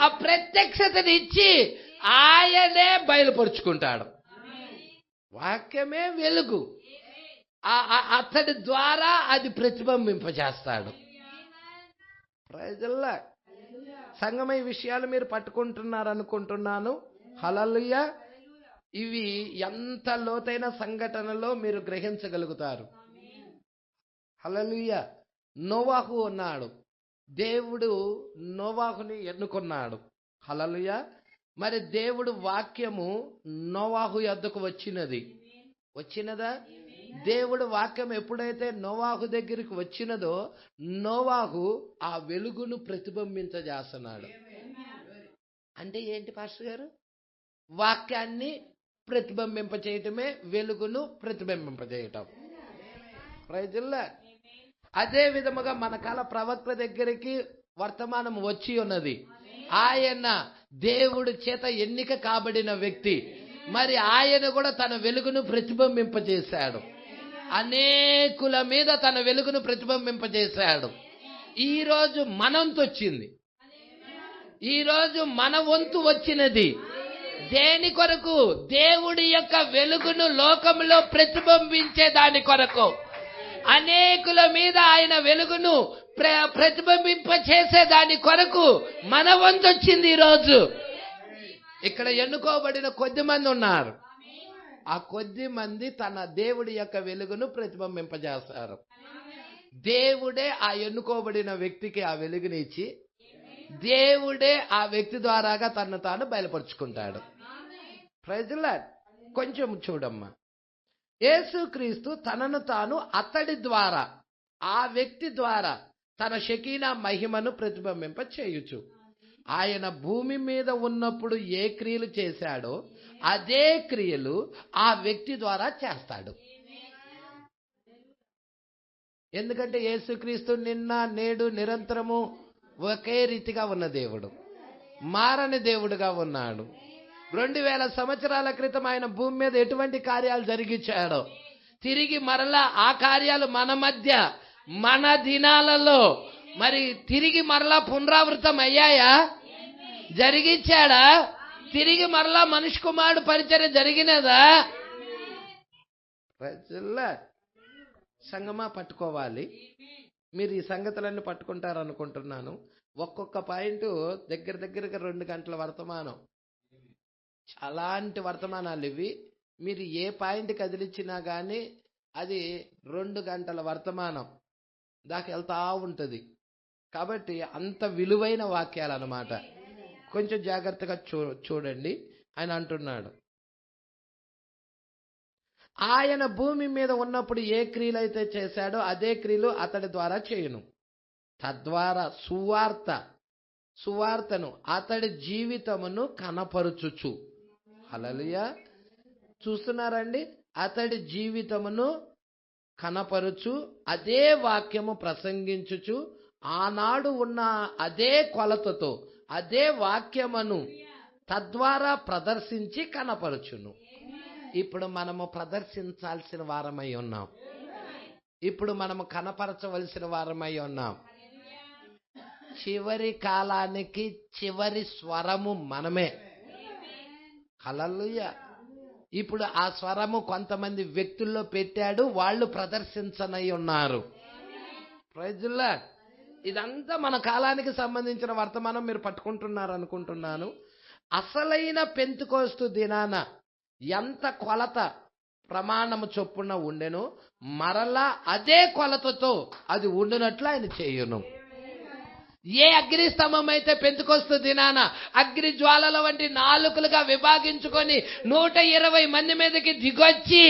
ఆ ప్రత్యక్షతని ఇచ్చి ఆయనే బయలుపరుచుకుంటాడు. వాక్యమే వెలుగు, అతడి ద్వారా అది ప్రతిబింబింపజేస్తాడు. ప్రజల్లా సంగమై విషయాలు మీరు పట్టుకుంటున్నారు అనుకుంటున్నాను. హల్లెలూయా. ఇవి ఎంత లోతైన సంఘటనలో మీరు గ్రహించగలుగుతారు. హల్లెలూయా. నోవాహు ఉన్నాడు, దేవుడు నోవాహుని ఎన్నుకున్నాడు. హల్లెలూయా. మరి దేవుడు వాక్యము నోవాహు యొద్దకు వచ్చినదా? దేవుడు వాక్యం ఎప్పుడైతే నోవాహు దగ్గరికి వచ్చినదో నోవాహు ఆ వెలుగును ప్రతిబింబించజేస్తున్నాడు. అంటే ఏంటి పాస్టర్ గారు? వాక్యాన్ని ప్రతిబింబింపచేయటమే వెలుగును ప్రతిబింబింపచేయటం. ప్రైజుల్లా. అదే విధముగా మన కాల ప్రవక్త దగ్గరికి వర్తమానం వచ్చి ఉన్నది. ఆయన దేవుడి చేత ఎన్నిక కాబడిన వ్యక్తి. మరి ఆయన కూడా తన వెలుగును ప్రతిబింబింపజేశాడు, అనేకుల మీద తన వెలుగును ప్రతిబింబింపజేశాడు. ఈరోజు మనంత వచ్చింది, ఈరోజు మన వంతు వచ్చినది. దేని కొరకు? దేవుడి యొక్క వెలుగును లోకంలో ప్రతిబింబించే దాని కొరకు. అనేకుల మీద ఆయన వెలుగును ప్రతిబింబింప చేసే దాని కొరకు మన వంతు వచ్చింది. ఈరోజు ఇక్కడ ఎన్నుకోబడిన కొద్ది మంది ఉన్నారు. ఆ కొద్ది మంది తన దేవుడి యొక్క వెలుగును ప్రతిబింబింపజేస్తారు. దేవుడే ఆ ఎన్నుకోబడిన వ్యక్తికి ఆ వెలుగుని ఇచ్చి, దేవుడే ఆ వ్యక్తి ద్వారాగా తను తాను బయలుపరుచుకుంటాడు. Praise the lord. కొంచెం చూడమ్మా. యేసుక్రీస్తు తనను తాను అతడి ద్వారా, ఆ వ్యక్తి ద్వారా తన షకీనా మహిమను ప్రతిబింబింప చేయుచు. ఆయన భూమి మీద ఉన్నప్పుడు ఏ క్రియలు చేశాడో అదే క్రియలు ఆ వ్యక్తి ద్వారా చేస్తాడు. ఎందుకంటే యేసుక్రీస్తు నిన్న నేడు నిరంతరము ఒకే రీతిగా ఉన్న దేవుడు, మారని దేవుడుగా ఉన్నాడు. 2000 సంవత్సరాల క్రితం ఆయన భూమి మీద ఎటువంటి కార్యాలు జరిగించాడో తిరిగి మరలా ఆ కార్యాలు మన మధ్య, మన దినాలలో మరి తిరిగి మరలా పునరావృతం అయ్యాయా? జరిగించాడా? తిరిగి మరలా మనిషి కుమారుడు పరిచర్య జరిగినదా? సంగమా పట్టుకోవాలి. మీరు ఈ సంగతులన్నీ పట్టుకుంటారనుకుంటున్నాను. ఒక్కొక్క పాయింట్ దగ్గరగా 2 గంటల వర్తమానం. అలాంటి వర్తమానాలు ఇవి. మీరు ఏ పాయింట్ కదిలించినా కానీ అది 2 గంటల వర్తమానం దాకా వెళ్తా ఉంటుంది. కాబట్టి అంత విలువైన వాక్యాలు అన్నమాట. కొంచెం జాగ్రత్తగా చూడండి. ఆయన అంటున్నాడు, ఆయన భూమి మీద ఉన్నప్పుడు ఏ క్రియలు అయితే చేశాడో అదే క్రియలు అతడి ద్వారా చేయును. తద్వారా సువార్తను అతడి జీవితమును కనపరుచుచు. హల్లెలూయా. చూస్తున్నారండి? అతడి జీవితమును కనపరుచు, అదే వాక్యము ప్రసంగించుచు, ఆనాడు ఉన్న అదే కొలతతో అదే వాక్యమును తద్వారా ప్రదర్శించి కనపరుచును. ఇప్పుడు మనము ప్రదర్శించాల్సిన వారమై ఉన్నాం. ఇప్పుడు మనము కనపరచవలసిన వారమై ఉన్నాం. చివరి కాలానికి చివరి స్వరము మనమే. హల్లెలూయా. ఇప్పుడు ఆ స్వరము కొంతమంది వ్యక్తుల్లో పెట్టాడు, వాళ్ళు ప్రదర్శించనై ఉన్నారు. Praise the lord. ఇదంతా మన కాలానికి సంబంధించిన వర్తమానం మీరు పట్టుకుంటున్నారు అనుకుంటున్నాను. అసలైన పెంతెకోస్తు దినాన ఎంత కొలత ప్రమాణము చొప్పున ఉండెను, మరలా అదే కొలతతో అది ఉండునట్లు ఆయన చేయును. ఏ అగ్ని స్తంభం అయితే పెంతెకోస్తు దినాన అగ్ని జ్వాలల వంటి నాలుకలుగా విభాగించుకొని 120 మంది మీదకి దిగొచ్చి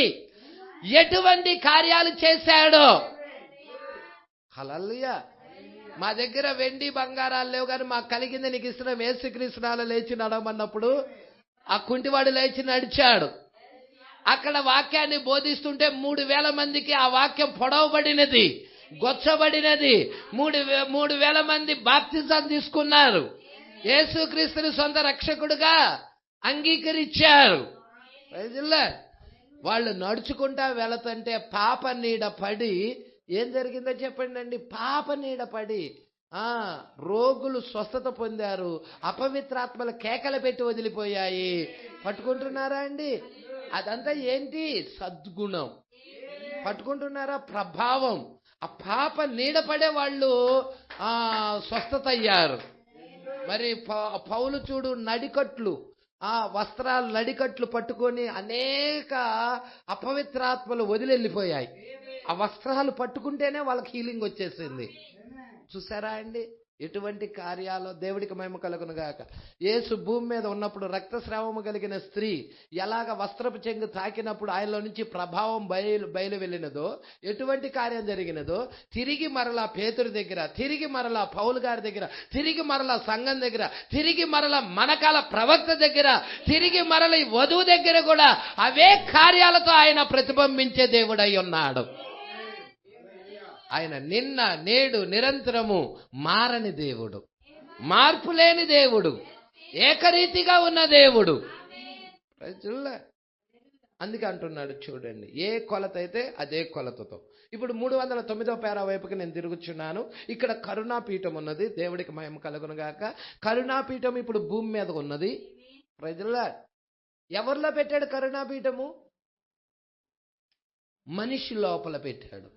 ఎటువంటి కార్యాలు చేశాడో. హల్లెలూయా. మా దగ్గర వెండి బంగారాలు లేవు, కానీ మాకు కలిగింది నీకు ఇస్తున్నాం. యేసుక్రీస్తునాలో లేచి నడవమన్నప్పుడు ఆ కుంటివాడు లేచి నడిచాడు. అక్కడ వాక్యాన్ని బోధిస్తుంటే 3,000 మందికి ఆ వాక్యం పొడవబడినది, గొచ్చబడినది. 3,000 మంది బాప్తిజం తీసుకున్నారు, యేసుక్రీస్తుని సొంత రక్షకుడుగా అంగీకరించారు. వాళ్ళు నడుచుకుంటా వెళతంటే పాప నీడ పడి ఏం జరిగిందో చెప్పండి అండి. పాప నీడ పడి రోగులు స్వస్థత పొందారు, అపవిత్రాత్మల కేకలు పెట్టి వదిలిపోయాయి. పట్టుకుంటున్నారా అండి? అదంతా ఏంటి? సద్గుణం. పట్టుకుంటున్నారా? ప్రభావం. ఆ పాప నీడ పడే వాళ్ళు స్వస్థత అయ్యారు. మరి పౌలు చూడు, నడికట్లు, వస్త్రాలు నడికట్లు పట్టుకొని అనేక అపవిత్రాత్మలు వదిలిపోయాయి. ఆ వస్త్రాలు పట్టుకుంటేనే వాళ్ళకి హీలింగ్ వచ్చేసింది. చూసారా అండి ఎటువంటి కార్యాలు? దేవుడికి మహిమ కలుగును గాక. యేసు భూమి మీద ఉన్నప్పుడు రక్తస్రావము కలిగిన స్త్రీ ఎలాగ వస్త్రపు చెంగు తాకినప్పుడు ఆయనలో నుంచి ప్రభావం బయలు వెళ్ళినదో, ఎటువంటి కార్యం జరిగినదో, తిరిగి మరలా పేతురు దగ్గర, తిరిగి మరలా పౌలు గారి దగ్గర, తిరిగి మరలా సంఘం దగ్గర, తిరిగి మరలా మనకాల ప్రవక్త దగ్గర, తిరిగి మరల ఈ వధువు దగ్గర కూడా అవే కార్యాలతో ఆయన ప్రతిబింబించే దేవుడై ఉన్నాడు. ఆయన నిన్న నేడు నిరంతరము మారని దేవుడు, మార్పు లేని దేవుడు, ఏకరీతిగా ఉన్న దేవుడు. అందుకే అంటున్నాడు చూడండి, ఏ కొలత అయితే అదే కొలతతో. ఇప్పుడు 309వ పేరా వైపుకి నేను తిరుగుచున్నాను. ఇక్కడ కరుణాపీఠం ఉన్నది. దేవుడికి మహిమ కలుగును గాక. కరుణాపీఠం ఇప్పుడు భూమి మీద ఉన్నది. ప్రజల్లా ఎవరిలో పెట్టాడు కరుణాపీఠము? మనిషి లోపల పెట్టాడు.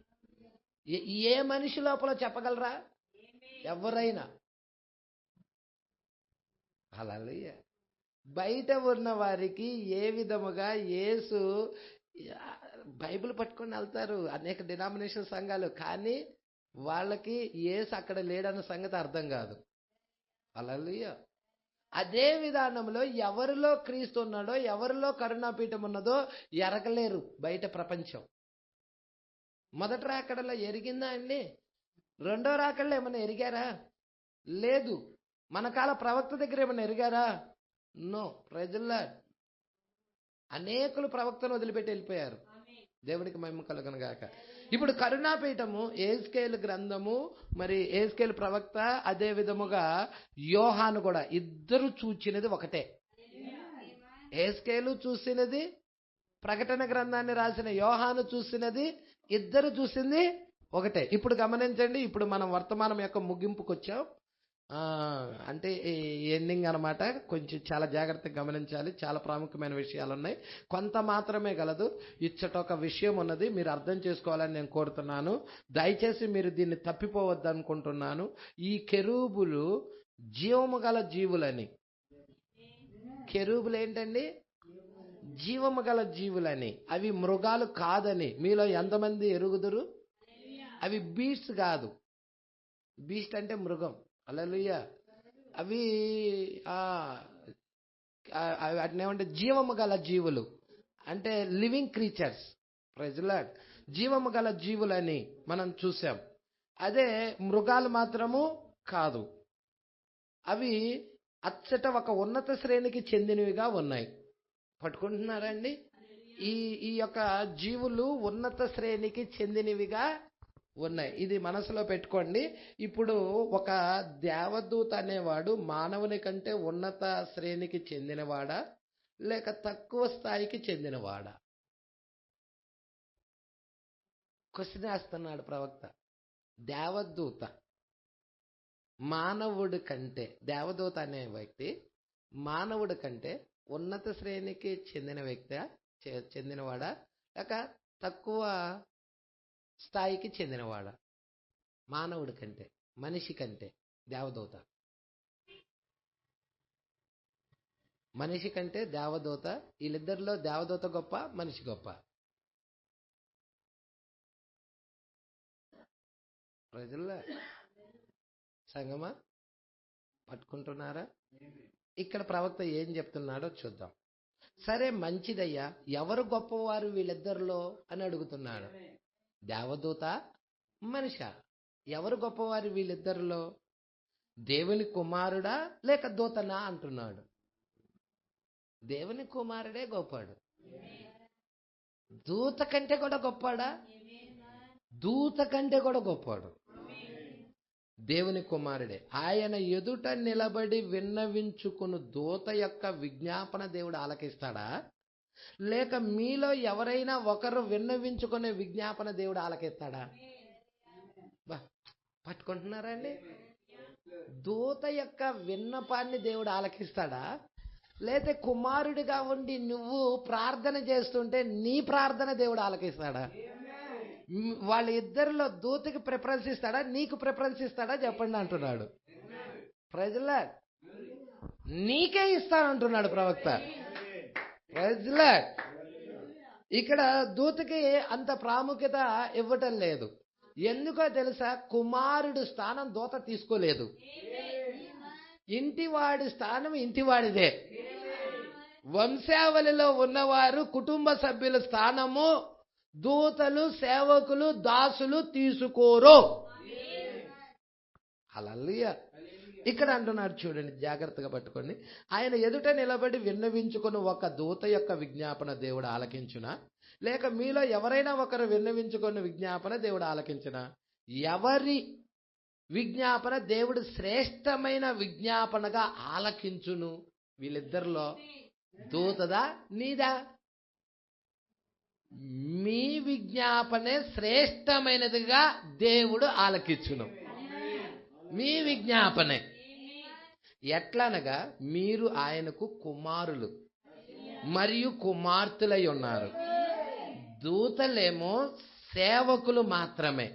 ఏ మనిషి లోపల చెప్పగలరా? ఎవరైనా. హల్లెలూయా. బయట ఉన్న వారికి ఏ విధముగా యేసు, బైబిల్ పట్టుకొని వెళ్తారు అనేక డినామినేషన్ సంఘాలు, కానీ వాళ్ళకి యేసు అక్కడ లేడన్న సంగతి అర్థం కాదు. హల్లెలూయా. అదే విధానంలో ఎవరిలో క్రీస్తు ఉన్నాడో, ఎవరిలో కరుణాపీఠం ఉన్నదో ఎరగలేరు బయట ప్రపంచం. మొదటి రాకడలో ఎరిగిందా అండి? రెండో రాకడలో ఏమైనా ఎరిగారా? లేదు. మన కాల ప్రవక్త దగ్గర ఏమైనా ఎరిగారా? నో. ప్రజల్లా అనేకులు ప్రవక్తను వదిలిపెట్టి వెళ్ళిపోయారు. దేవుడికి మహిమ కలుగును గాక. ఇప్పుడు కరుణాపీఠము యెహెజ్కేలు గ్రంథము, మరి యెహెజ్కేలు ప్రవక్త, అదే విధముగా యోహాను కూడా ఇద్దరు చూచినది ఒకటే. యెహెజ్కేలు చూసినది, ప్రకటన గ్రంథాన్ని రాసిన యోహాను చూసినది, ఇద్దరు చూసింది ఒకటే. ఇప్పుడు గమనించండి, ఇప్పుడు మనం వర్తమానం యొక్క ముగింపుకు వచ్చాం. అంటే ఎండింగ్ అనమాట. కొంచెం చాలా జాగ్రత్తగా గమనించాలి. చాలా ప్రాముఖ్యమైన విషయాలు ఉన్నాయి. కొంత మాత్రమే గలదు. ఇచ్చట ఒక విషయం ఉన్నది, మీరు అర్థం చేసుకోవాలని నేను కోరుతున్నాను. దయచేసి మీరు దీన్ని తప్పిపోవద్దు అనుకుంటున్నాను. ఈ కెరూబులు జీవము గల జీవులని. కెరూబులు ఏంటండి? జీవము గల జీవులని. అవి మృగాలు కాదని మీలో ఎంతమంది ఎరుగుదురు? అవి బీస్ట్ కాదు. బీస్ట్ అంటే మృగం. హల్లెలూయా. అవి వాటిని ఏమంటే జీవము గల జీవులు అంటే living creatures. Praise the lord. జీవము గల జీవులని మనం చూసాం. అదే మృగాలు మాత్రము కాదు. అవి అచ్చట ఒక ఉన్నత శ్రేణికి చెందినవిగా ఉన్నాయి. పట్టుకుంటున్నారండి? ఈ యొక్క జీవులు ఉన్నత శ్రేణికి చెందినవిగా ఉన్నాయి. ఇది మనసులో పెట్టుకోండి. ఇప్పుడు ఒక దేవదూత అనేవాడు మానవుని కంటే ఉన్నత శ్రేణికి చెందినవాడా లేక తక్కువ స్థాయికి చెందినవాడా? క్వశ్చన్ వేస్తున్నాడు ప్రవక్త. దేవదూత మానవుడి కంటే, దేవదూత అనే వ్యక్తి మానవుడి కంటే ఉన్నత శ్రేణికి చెందిన వ్యక్తి చెందినవాడా, లేక తక్కువ స్థాయికి చెందినవాడా? మానవుడి కంటే, మనిషి కంటే దేవదూత. మనిషి కంటే దేవదూత. వీళ్ళిద్దరిలో దేవదూత గొప్ప, మనిషి గొప్ప? ప్రజల్లో సంగమా పట్టుకుంటున్నారా? ఇక్కడ ప్రవక్త ఏం చెప్తున్నాడో చూద్దాం. సరే మంచిదయ్యా, ఎవరు గొప్పవారు వీళ్ళిద్దరిలో అని అడుగుతున్నాడు. దేవదూత, మనిషా? ఎవరు గొప్పవారు వీళ్ళిద్దరిలో? దేవుని కుమారుడా లేక దూతనా అంటున్నాడు. దేవుని కుమారుడే గొప్పాడు. దూత కంటే కూడా గొప్పాడా? దూత కంటే కూడా గొప్పాడు. దేవుని కుమారుడే. ఆయన ఎదుట నిలబడి విన్నవించుకుని దూత యొక్క విజ్ఞాపన దేవుడు ఆలకిస్తాడా, లేక మీలో ఎవరైనా ఒకరు విన్నవించుకునే విజ్ఞాపన దేవుడు ఆలకిస్తాడా? పట్టుకుంటున్నారా అండి? దూత యొక్క విన్నపాన్ని దేవుడు ఆలకిస్తాడా, లేతే కుమారుడిగా ఉండి నువ్వు ప్రార్థన చేస్తుంటే నీ ప్రార్థన దేవుడు ఆలకిస్తాడా? వాళ్ళ ఇద్దరిలో దూతకి ప్రిఫరెన్స్ ఇస్తాడా, నీకు ప్రిఫరెన్స్ ఇస్తాడా చెప్పండి అంటున్నాడు. ప్రజల నీకే ఇస్తానంటున్నాడు ప్రవక్త. ప్రజల ఇక్కడ దూతకి అంత ప్రాముఖ్యత ఇవ్వటం లేదు. ఎందుకో తెలుసా? కుమారుడు స్థానం దూత తీసుకోలేదు. ఇంటివాడి స్థానం ఇంటివాడిదే. వంశావళిలో ఉన్నవారు కుటుంబ సభ్యుల స్థానము దూతలు, సేవకులు, దాసులు తీసుకోరు. హల్లెలూయా. ఇక్కడ అంటున్నాడు చూడండి, జాగ్రత్తగా పట్టుకోండి. ఆయన ఎదుట నిలబడి విన్నవించుకుని ఒక దూత యొక్క విజ్ఞాపన దేవుడు ఆలకించునా, లేక మీలో ఎవరైనా ఒకరు విన్నవించుకున్న విజ్ఞాపన దేవుడు ఆలకించునా? ఎవరి విజ్ఞాపన దేవుడు శ్రేష్టమైన విజ్ఞాపనగా ఆలకించును? వీళ్ళిద్దరిలో దూతదా నీదా? మీ విజ్ఞాపనే శ్రేష్టమైనదిగా దేవుడు ఆలకించును. మీ విజ్ఞాపనే. ఎట్లనగా మీరు ఆయనకు కుమారులు మరియు కుమార్తెలై ఉన్నారు. దూతలేమో సేవకులు మాత్రమే.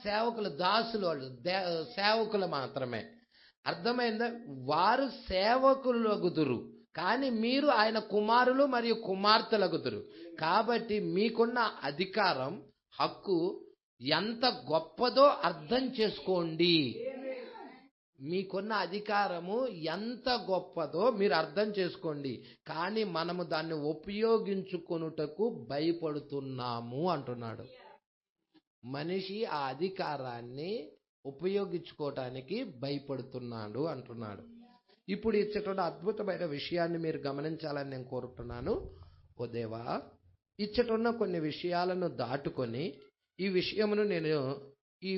సేవకులు, దాసులు, వాళ్ళు సేవకులు మాత్రమే. అర్థమైందా? వారు సేవకులగుదురు, కానీ మీరు ఆయన కుమారులు మరియు కుమార్తెలగుదురు. కాబట్టి మీకున్న అధికారం, హక్కు ఎంత గొప్పదో అర్థం చేసుకోండి. మీకున్న అధికారము ఎంత గొప్పదో మీరు అర్థం చేసుకోండి. కానీ మనము దాన్ని ఉపయోగించుకొనుటకు భయపడుతున్నాము అంటున్నాడు. మనిషి ఆ అధికారాన్ని ఉపయోగించుకోవటానికి భయపడుతున్నాడు అంటున్నాడు. ఇప్పుడు ఇచ్చేటువంటి అద్భుతమైన విషయాన్ని మీరు గమనించాలని నేను కోరుతున్నాను. ఓ దేవా, ఇచ్చటున్న కొన్ని విషయాలను దాటుకొని ఈ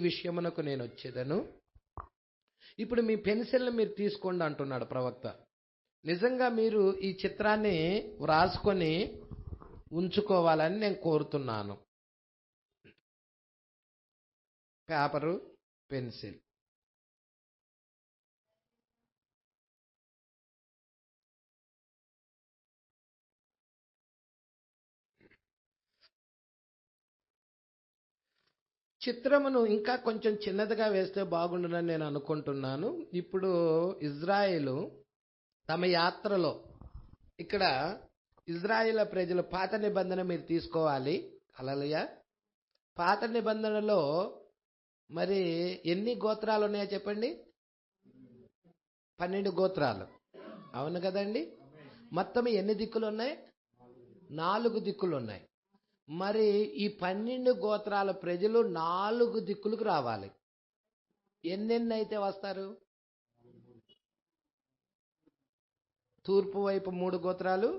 విషయమునకు నేను వచ్చేదను. ఇప్పుడు మీ పెన్సిల్ని మీరు తీసుకోండి అంటున్నాడు ప్రవక్త. నిజంగా మీరు ఈ చిత్రాన్ని వ్రాసుకొని ఉంచుకోవాలని నేను కోరుతున్నాను. Paper, pencil. చిత్రమును ఇంకా కొంచెం చిన్నదిగా వేస్తే బాగుండునని నేను అనుకుంటున్నాను. ఇప్పుడు ఇజ్రాయేలు తమ యాత్రలో, ఇక్కడ ఇజ్రాయేల్ ప్రజలు పాత నిబంధన మీరు తీసుకోవాలి. హల్లెలూయా. పాత నిబంధనలో మరి ఎన్ని గోత్రాలు ఉన్నాయో చెప్పండి? 12 గోత్రాలు. అవును కదండి? మొత్తం ఎన్ని దిక్కులు ఉన్నాయి? 4 దిక్కులు ఉన్నాయి. మరి ఈ 12 గోత్రాల ప్రజలు 4 దిక్కులకు రావాలి. ఎన్నెన్ని అయితే వస్తారు? తూర్పు వైపు 3 గోత్రాలు,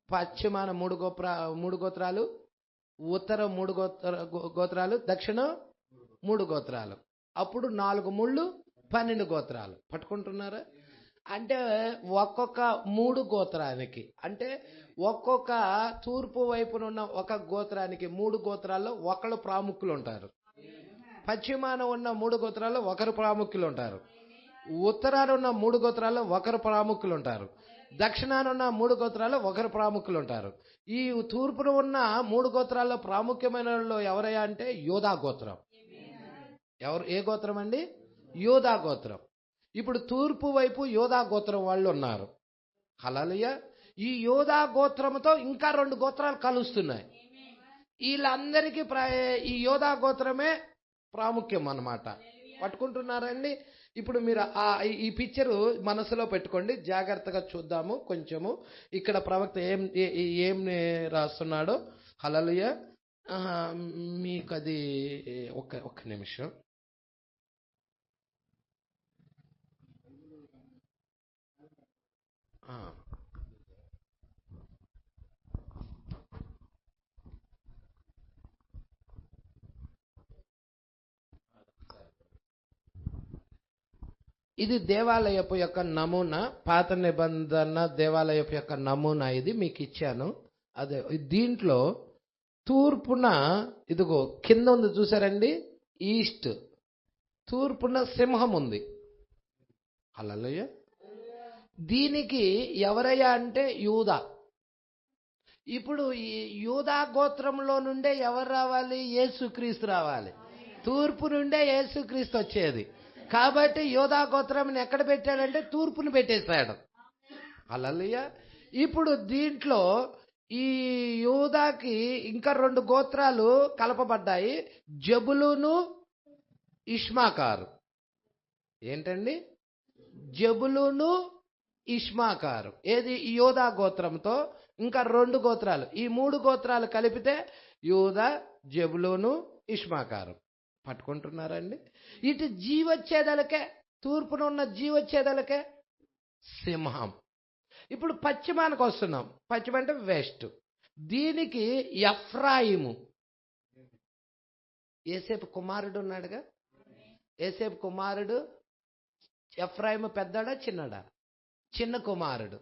పశ్చిమాన 3 గోత్రాలు, ఉత్తరం 3 గోత్రాలు, దక్షిణం 3 గోత్రాలు. అప్పుడు 4 ముళ్ళు 12 గోత్రాలు. పట్టుకుంటున్నారా? అంటే ఒక్కొక్క 3 గోత్రానికి, అంటే ఒక్కొక్క తూర్పు వైపున ఉన్న ఒక గోత్రానికి 3 గోత్రాల్లో ఒకళ్ళు ప్రాముఖ్యులు ఉంటారు. పశ్చిమాన ఉన్న 3 గోత్రాల్లో ఒకరు ప్రాముఖ్యులు ఉంటారు. ఉత్తరాన ఉన్న 3 గోత్రాల్లో ఒకరు ప్రాముఖ్యులు ఉంటారు. దక్షిణాన ఉన్న 3 గోత్రాల్లో ఒకరు ప్రాముఖ్యులు ఉంటారు. ఈ తూర్పున ఉన్న 3 గోత్రాల్లో ప్రాముఖ్యమైన వాళ్ళు ఎవరయ్యా అంటే యోధా గోత్రం. ఏ గోత్రం అండి? యోధా గోత్రం. ఇప్పుడు తూర్పు వైపు యోధా గోత్రం వాళ్ళు ఉన్నారు. హల్లెలూయా. ఈ యోధా గోత్రంతో ఇంకా 2 గోత్రాలు కలుస్తున్నాయి. వీళ్ళందరికీ ఈ యోధా గోత్రమే ప్రాముఖ్యం అన్నమాట. పట్టుకుంటున్నారండి? ఇప్పుడు మీరు ఈ పిక్చరు మనసులో పెట్టుకోండి, జాగ్రత్తగా చూద్దాము కొంచెము. ఇక్కడ ప్రవక్త ఏం రాస్తున్నాడో. హల్లెలూయా. మీకు అది ఒక్క నిమిషం. ఇది దేవాలయపు యొక్క నమూనా, పాత నిబంధన దేవాలయపు యొక్క నమూనా. ఇది మీకు ఇచ్చాను. అదే దీంట్లో తూర్పున ఇదిగో కింద ఉంది చూసారండి, ఈస్ట్. తూర్పున సింహం ఉంది. హల్లెలూయా. దీనికి ఎవరయ్యా అంటే యూదా. ఇప్పుడు ఈ యూదా గోత్రంలో నుండే ఎవరు రావాలి? యేసుక్రీస్తు రావాలి. తూర్పు నుండే యేసుక్రీస్తు వచ్చేది. కాబట్టి యోధా గోత్రాన్ని ఎక్కడ పెట్టాడంటే తూర్పును పెట్టేశాడు. హల్లెలూయా. ఇప్పుడు దీంట్లో ఈ యోధాకి ఇంకా 2 గోత్రాలు కలపబడ్డాయి, జబులూను, ఇష్మాకారు. ఏంటండి? జబులూను, ఇష్మాకారు. ఏది? యోధా గోత్రంతో ఇంకా 2 గోత్రాలు. ఈ 3 గోత్రాలు కలిపితే యూదా, జబులూను, ఇష్మాకారు. పట్టుకుంటున్నారండి? ఇటు జీవచ్ఛేదలకే, తూర్పున ఉన్న జీవచ్ఛేదలకే సింహం. ఇప్పుడు పశ్చిమానికి వస్తున్నాం. పశ్చిమ అంటే వెస్ట్. దీనికి ఎఫ్రాయిము. యేసేపు కుమారుడు ఉన్నాడుగా. యేసేపు కుమారుడు ఎఫ్రాయిము పెద్దడా చిన్నడా? చిన్న కుమారుడు.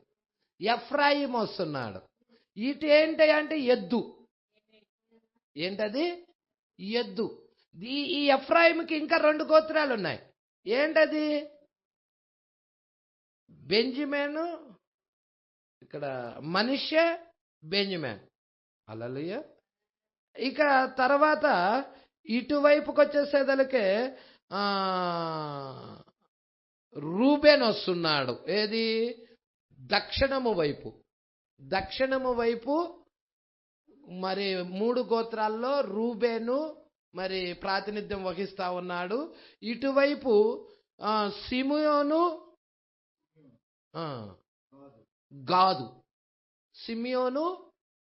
ఎఫ్రాయిము వస్తున్నాడు. ఇటు ఏంటి అంటే ఎద్దు. ఏంటది? ఎద్దు. ఈ ఎఫ్రాయిముకి ఇంకా 2 గోత్రాలు ఉన్నాయి. ఏంటది? బెంజమిను, ఇక్కడ మనష్షే, బెంజమిన్. హల్లెలూయా. ఇక తర్వాత ఇటువైపుకి వచ్చేసేదలకే రూబేన్ వస్తున్నాడు. ఏది? దక్షిణము వైపు. దక్షిణము వైపు మరి 3 గోత్రాల్లో రూబేను మరి ప్రాతినిధ్యం వహిస్తా ఉన్నాడు. ఇటువైపు సిమియోను, గాదు. సిమియోను,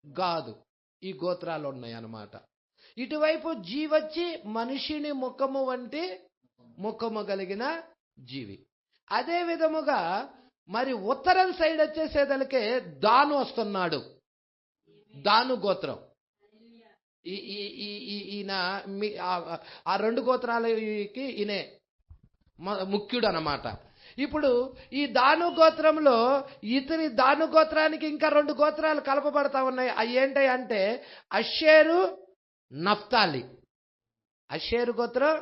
గాదు, ఈ గోత్రాలు ఉన్నాయి అన్నమాట. ఇటువైపు జీవచ్చి మనిషిని ముఖము వంటి ముఖము కలిగిన జీవి. అదే విధముగా మరి ఉత్తరం సైడ్ వచ్చేసేదలకే దాను వస్తున్నాడు. దాను గోత్రం. ఈయన ఆ 2 గోత్రాలకి ఈయనే ముఖ్యుడు అన్నమాట. ఇప్పుడు ఈ దాను గోత్రంలో ఇతని దాను గోత్రానికి ఇంకా 2 గోత్రాలు కలపబడతా ఉన్నాయి. అవి ఏంటి అంటే అషేరు, నఫ్తాలి. అషేరు గోత్రం,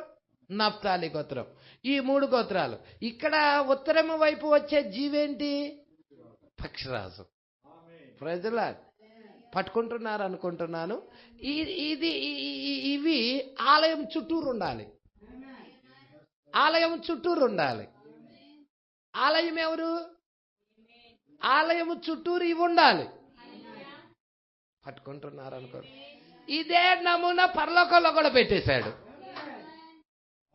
నఫ్తాలి గోత్రం. ఈ 3 గోత్రాలు. ఇక్కడ ఉత్తరం వైపు వచ్చే జీవేంటి? పక్షిరాజు. ప్రజల పట్టుకుంటున్నారు అనుకుంటున్నాను. ఇవి ఆలయం చుట్టూరు ఉండాలి. ఆలయం చుట్టూరు ఉండాలి. ఆలయం ఎవరు? ఆలయం చుట్టూరు ఇవి ఉండాలి. పట్టుకుంటున్నారు అనుకో. ఇదే నమూనా పరలోకంలో కూడా పెట్టేశాడు.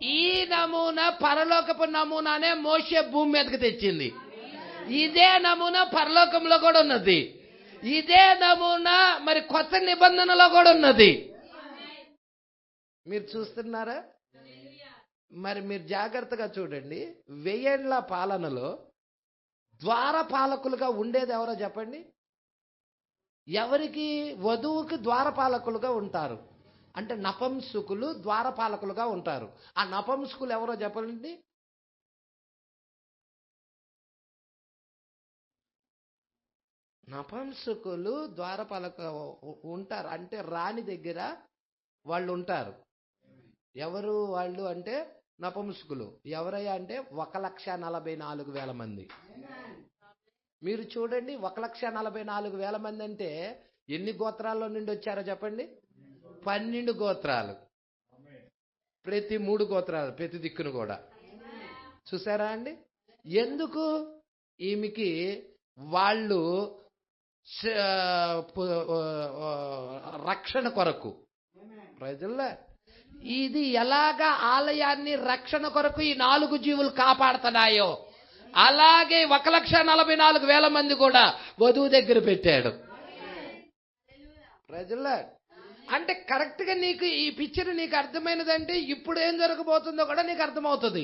ఈ నమూనా పరలోకపు నమూనానే మోషే భూమి మీదకి తెచ్చింది. ఇదే నమూనా పరలోకంలో కూడా ఉన్నది. ఇదే నమూనా మరి కొత్త నిబంధనలో కూడా ఉన్నది. మీరు చూస్తున్నారా? మరి మీరు జాగ్రత్తగా చూడండి. 1000 ఏళ్ల పాలనలో ద్వారపాలకులుగా ఉండేది ఎవరో చెప్పండి. ఎవరికి? వధువుకి ద్వారపాలకులుగా ఉంటారు. అంటే నపంసకులు ద్వారపాలకులుగా ఉంటారు. ఆ నపంసకులు ఎవరో చెప్పండి. నపుంసకులు ద్వారపాలక ఉంటారు, అంటే రాణి దగ్గర వాళ్ళు ఉంటారు. ఎవరు వాళ్ళు అంటే నపుంసకులు. ఎవరయ్యా అంటే 1,44,000 మంది. మీరు చూడండి, 1,44,000 మంది అంటే ఎన్ని గోత్రాల్లో నుండి వచ్చారో చెప్పండి? 12 గోత్రాలు. ప్రతి 3 గోత్రాలు, ప్రతి దిక్కును కూడా. చూసారా అండి? ఎందుకు? ఈమెకి వాళ్ళు రక్షణ కొరకు. ప్రజల్లో ఇది ఎలాగా ఆలయాన్ని రక్షణ కొరకు ఈ 4 జీవులు కాపాడుతున్నాయో, అలాగే 1,44,000 మంది కూడా వధువు దగ్గర పెట్టాడు. ప్రజల్లో అంటే కరెక్ట్ గా నీకు ఈ పిక్చర్ నీకు అర్థమైనదంటే ఇప్పుడు ఏం జరగబోతుందో కూడా నీకు అర్థమవుతుంది.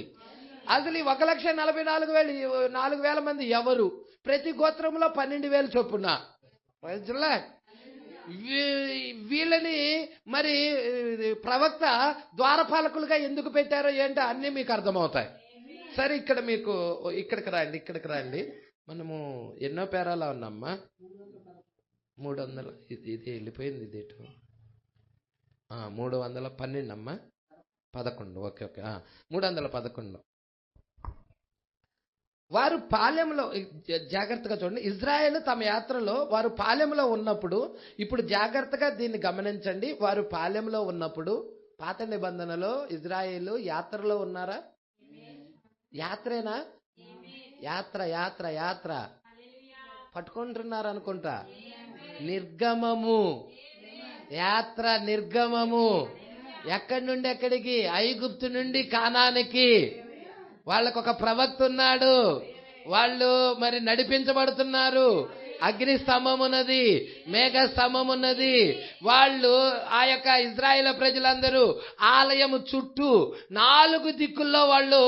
అసలు ఈ 1,44,000 మంది ఎవరు? ప్రతి గోత్రంలో 12,000 చొప్పున. ప్రజల్లో వీళ్ళని మరి ప్రవక్త ద్వారపాలకులుగా ఎందుకు పెట్టారో ఏంటో అన్నీ మీకు అర్థమవుతాయి. సరే, ఇక్కడ మీకు ఇక్కడికి రండి. మనము ఎన్నో పేరాలా ఉన్నామ్మా? 300. ఇది వెళ్ళిపోయింది. ఇది 312 అమ్మా. 11. ఓకే. 311. వారు పాలెంలో, జాగ్రత్తగా చూడండి, ఇజ్రాయేల్ తమ యాత్రలో వారు పాలెంలో ఉన్నప్పుడు, ఇప్పుడు జాగ్రత్తగా దీన్ని గమనించండి. వారు పాలెంలో ఉన్నప్పుడు, పాత నిబంధనలో ఇజ్రాయేల్ యాత్రలో ఉన్నారా? యాత్రేనా? యాత్ర పట్టుకుంటున్నారు అనుకుంటా. నిర్గమము. యాత్ర నిర్గమము. ఎక్కడి నుండి ఎక్కడికి? ఐగుప్తు నుండి కానానికి. వాళ్ళకు ఒక ప్రవక్త ఉన్నాడు. వాళ్ళు మరి నడిపించబడుతున్నారు. అగ్ని స్తంభం ఉన్నది, మేఘ స్తంభం ఉన్నది. వాళ్ళు ఆ యొక్క ఇజ్రాయేల్ ప్రజలందరూ ఆలయము చుట్టూ 4 దిక్కుల్లో వాళ్ళు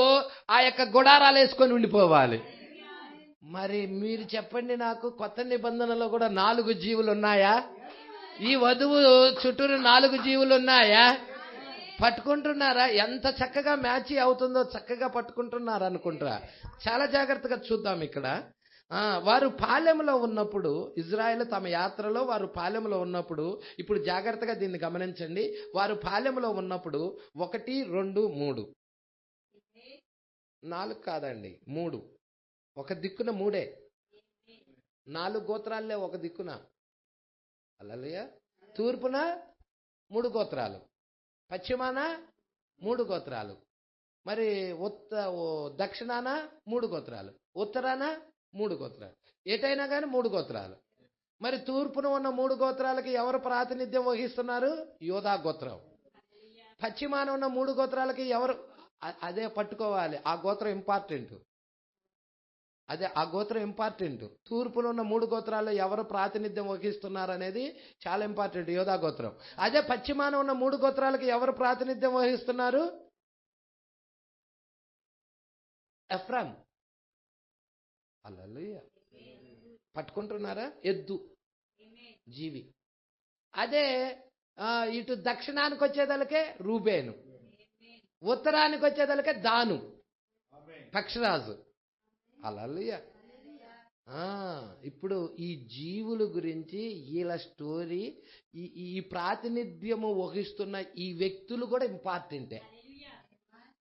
ఆ యొక్క గుడారాలు వేసుకొని ఉండిపోవాలి. మరి మీరు చెప్పండి నాకు, కొత్త నిబంధనలో కూడా 4 జీవులు ఉన్నాయా? ఈ వధువు చుట్టూరు 4 జీవులు ఉన్నాయా? పట్టుకుంటున్నారా? ఎంత చక్కగా మ్యాచ్ అవుతుందో చక్కగా పట్టుకుంటున్నారు అనుకుంటారా? చాలా జాగ్రత్తగా చూద్దాం ఇక్కడ. వారు పాలెంలో ఉన్నప్పుడు, ఇజ్రాయేల్ తమ యాత్రలో వారు పాలెంలో ఉన్నప్పుడు, ఇప్పుడు జాగ్రత్తగా దీన్ని గమనించండి. వారు పాలెంలో ఉన్నప్పుడు 1, 2, 3, 4 కాదండి, 3. ఒక దిక్కున 3, 4 గోత్రాలే ఒక దిక్కున. హల్లెలూయా. తూర్పున 3 గోత్రాలు, పశ్చిమాన 3 గోత్రాలు, మరి దక్షిణాన 3 గోత్రాలు, ఉత్తరాన 3 గోత్రాలు. ఎటైనా కానీ 3 గోత్రాలు. మరి తూర్పున ఉన్న 3 గోత్రాలకి ఎవరు ప్రాతినిధ్యం వహిస్తున్నారు? యోధా గోత్రం. పశ్చిమాన ఉన్న 3 గోత్రాలకి ఎవరు? అదే పట్టుకోవాలి, ఆ గోత్రం ఇంపార్టెంట్. ఆ గోత్రం ఇంపార్టెంట్. తూర్పున ఉన్న 3 గోత్రాల్లో ఎవరు ప్రాతినిధ్యం వహిస్తున్నారు అనేది చాలా ఇంపార్టెంట్, యోధా గోత్రం. అదే పశ్చిమాన ఉన్న 3 గోత్రాలకి ఎవరు ప్రాతినిధ్యం వహిస్తున్నారు? ఎఫ్రాం. హల్లెలూయా. పట్టుకుంటున్నారా? ఎద్దు, జీవి. అదే ఇటు దక్షిణానికి వచ్చేదలకే రూబేను, ఉత్తరానికి వచ్చేదలకే దాను, పక్షిరాజు. హల్లెలూయా. ఇప్పుడు ఈ జీవుల గురించి వీళ్ళ స్టోరీ, ఈ ప్రాతినిధ్యము వహిస్తున్న ఈ వ్యక్తులు కూడా ఇంపార్టెంటే.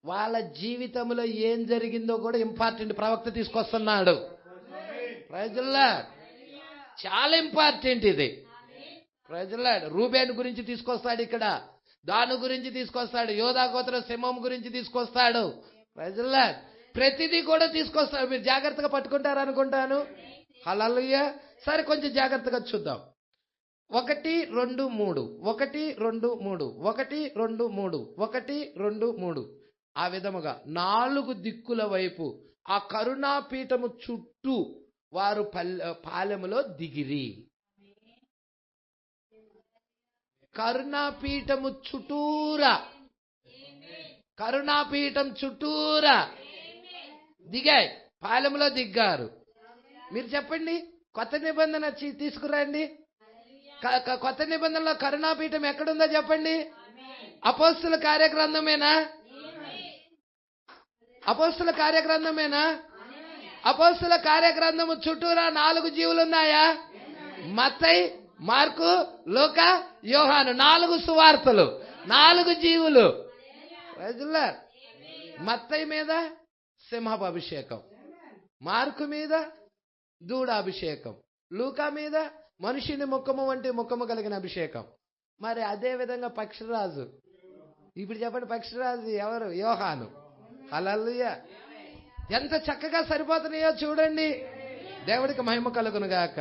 వాళ్ళ జీవితంలో ఏం జరిగిందో కూడా ఇంపార్టెంట్. ప్రవక్త తీసుకొస్తున్నాడు. ప్రజల్లా చాలా ఇంపార్టెంట్ ఇది. ప్రజల్లా రూబేన్ గురించి తీసుకొస్తాడు, ఇక్కడ దాను గురించి తీసుకొస్తాడు, యోధా గోత్ర సింహం గురించి తీసుకొస్తాడు. ప్రజల్లా ప్రతిదీ కూడా తీసుకొస్తాడు. మీరు జాగ్రత్తగా పట్టుకుంటారనుకుంటాను. హల్లెలూయా. సరే, కొంచెం జాగ్రత్తగా చూద్దాం. 1, 2, 3, 1, 2, 3, 1, 2, 3, 1, 2, 3. ఆ విధముగా 4 దిక్కుల వైపు ఆ కరుణాపీఠము చుట్టూ వారు పాలెములో దిగిరి. కరుణాపీఠము చుట్టూరా, కరుణాపీఠం చుట్టూరా దిగాయి, పాలెంలో దిగ్గారు. మీరు చెప్పండి, కొత్త నిబంధన తీసుకురండి. కొత్త నిబంధనలో కరుణాపీఠం ఎక్కడుందో చెప్పండి. అపోస్తుల కార్యగ్రంథమేనా? అపోస్తుల కార్యగ్రంథమేనా? అపోస్తల కార్యగ్రంథము చుట్టూరా 4 జీవులు ఉన్నాయా? మత్తయి, మార్కు, లూకా, యోహాను. 4 సువార్తలు, 4 జీవులు. మత్తయి మీద సింహపు అభిషేకం, మార్కు మీద దూడాభిషేకం, లూకా మీద మనిషిని ముఖము వంటి ముఖము కలిగిన అభిషేకం. మరి అదే విధంగా పక్షిరాజు. ఇప్పుడు చెప్పండి, పక్షిరాజు ఎవరు? యోహాను. హల్లెలూయా. ఎంత చక్కగా సరిపోతున్నాయో చూడండి. దేవుడికి మహిమ కలుగును గాక.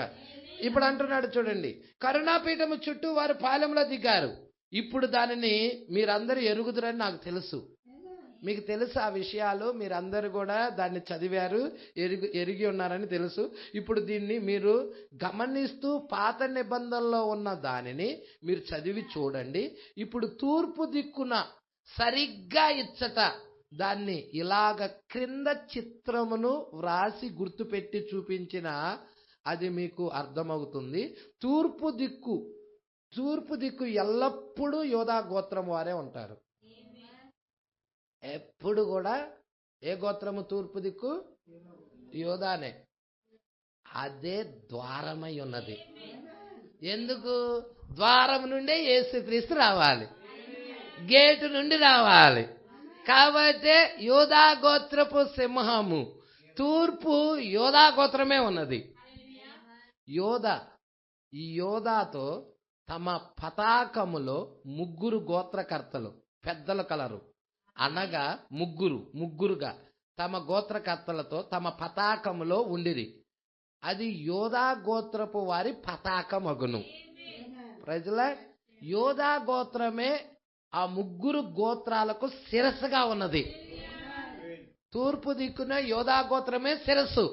ఇప్పుడు అంటున్నాడు చూడండి, కరుణాపీఠము చుట్టూ వారు పాలెంలో దిగారు. ఇప్పుడు దానిని మీరందరూ ఎరుగుదురని నాకు తెలుసు. మీకు తెలుసు ఆ విషయాలు, మీరందరూ కూడా దాన్ని చదివారు, ఎరిగి ఉన్నారని తెలుసు. ఇప్పుడు దీన్ని మీరు గమనిస్తూ పాత నిబంధనలో ఉన్న దానిని మీరు చదివి చూడండి. ఇప్పుడు తూర్పు దిక్కున సరిగ్గా ఇచ్చట దాన్ని ఇలాగ క్రింద చిత్రమును వ్రాసి గుర్తుపెట్టి చూపించిన అది మీకు అర్థమవుతుంది. తూర్పు దిక్కు ఎల్లప్పుడూ యోధా గోత్రం వారే ఉంటారు. ఎప్పుడు కూడా ఏ గోత్రము? తూర్పు దిక్కు యోధానే. అదే ద్వారమై ఉన్నది. ఎందుకు? ద్వారం నుండే యేసుక్రీస్తు రావాలి, గేటు నుండి రావాలి. కాబట్టి యోధా గోత్రపు సింహము తూర్పు యోధా గోత్రమే ఉన్నది. ఈ యోధాతో తమ పతాకములో 3 గోత్రకర్తలు పెద్దల కలరు, అనగా ముగ్గురుగా తమ గోత్రకర్తలతో తమ పతాకములో ఉండిరి. అది యోధా గోత్రపు వారి పతాకమగును. ప్రజల యోధా గోత్రమే ఆ 3 గోత్రాలకు శిరస్సుగా ఉన్నది. తూర్పు దిక్కున యోధా గోత్రమే శిరస్సు.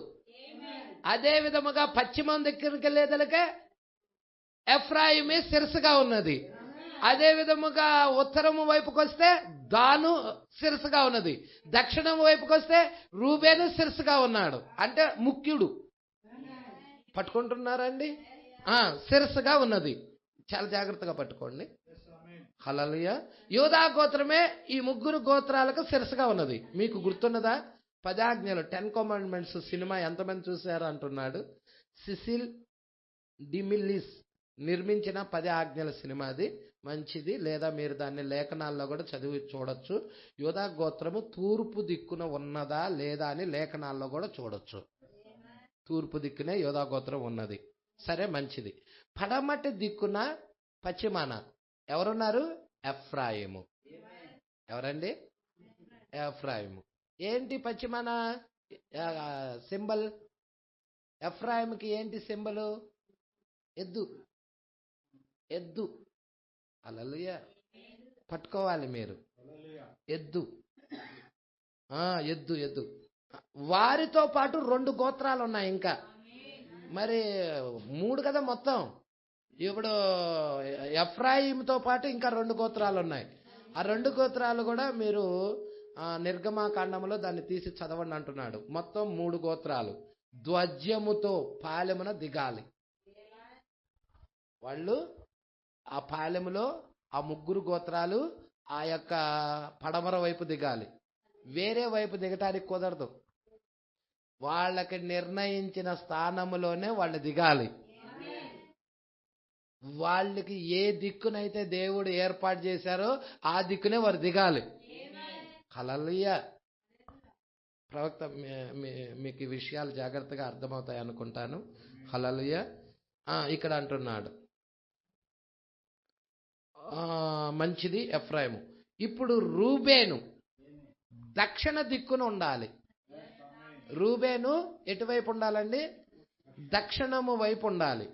అదే విధముగా పశ్చిమం దగ్గరికి వెళ్ళేదలకే ఎఫ్రాయిమే శిరస్సుగా ఉన్నది. అదే విధముగా ఉత్తరము వైపుకి వస్తే దాను శిరస్సుగా ఉన్నది. దక్షిణం వైపుకి వస్తే రూబేను శిరస్సుగా ఉన్నాడు. అంటే ముఖ్యుడు. పట్టుకుంటున్నారండి? శిరస్సుగా ఉన్నది. చాలా జాగ్రత్తగా పట్టుకోండి. హల్లెలూయా. యోధా గోత్రమే ఈ 3 గోత్రాలకు శిరస్సుగా ఉన్నది. మీకు గుర్తున్నదా? 10 ఆజ్ఞలు, 10 కమాండ్మెంట్స్ సినిమా ఎంతమంది చూశారు అంటున్నాడు. సిసిల్ డిమిల్లిస్ నిర్మించిన 10 ఆజ్ఞల సినిమా. అది మంచిది. లేదా మీరు దాన్ని లేఖనాల్లో కూడా చదివి చూడొచ్చు. యోధా గోత్రము తూర్పు దిక్కున ఉన్నదా లేదా అని లేఖనాల్లో కూడా చూడొచ్చు. తూర్పు దిక్కునే యోధా గోత్రం ఉన్నది. సరే, మంచిది. పడమటి దిక్కున పశ్చిమాన ఎవరున్నారు? ఎఫ్రాయిము. ఎవరండి? ఎఫ్రాయిము. ఏంటి పశ్చిమాన సింబల్? ఎఫ్రాయిముకి ఏంటి సింబల్? ఎద్దు. హల్లెలూయా. పట్టుకోవాలి మీరు. ఎద్దు. వారితో పాటు 2 గోత్రాలు ఉన్నాయి. ఇంకా మరి 3 కదా మొత్తం. ఇప్పుడు ఎఫ్రాయిముతో పాటు ఇంకా 2 గోత్రాలు ఉన్నాయి. ఆ 2 గోత్రాలు కూడా మీరు నిర్గమాకాండంలో దాన్ని తీసి చదవండి అంటున్నాడు. మొత్తం 3 గోత్రాలు ధ్వజముతో పాలెమున దిగాలి. వాళ్ళు ఆ పాలెములో ఆ 3 గోత్రాలు ఆ యొక్క పడమర వైపు దిగాలి. వేరే వైపు దిగటానికి కుదరదు. వాళ్ళకి నిర్ణయించిన స్థానములోనే వాళ్ళు దిగాలి. వాళ్ళకి ఏ దిక్కునైతే దేవుడు ఏర్పాటు చేశారో ఆ దిక్కునే వారు దిగాలి. హల్లెలూయా. ప్రవక్త మీకు ఈ విషయాలు జాగ్రత్తగా అర్థమవుతాయి అనుకుంటాను. హల్లెలూయా. ఇక్కడ అంటున్నాడు మంచిది ఎఫ్రాయిము. ఇప్పుడు రూబేను దక్షిణ దిక్కున ఉండాలి. రూబేను ఎటువైపు ఉండాలండి? దక్షిణము వైపు ఉండాలి.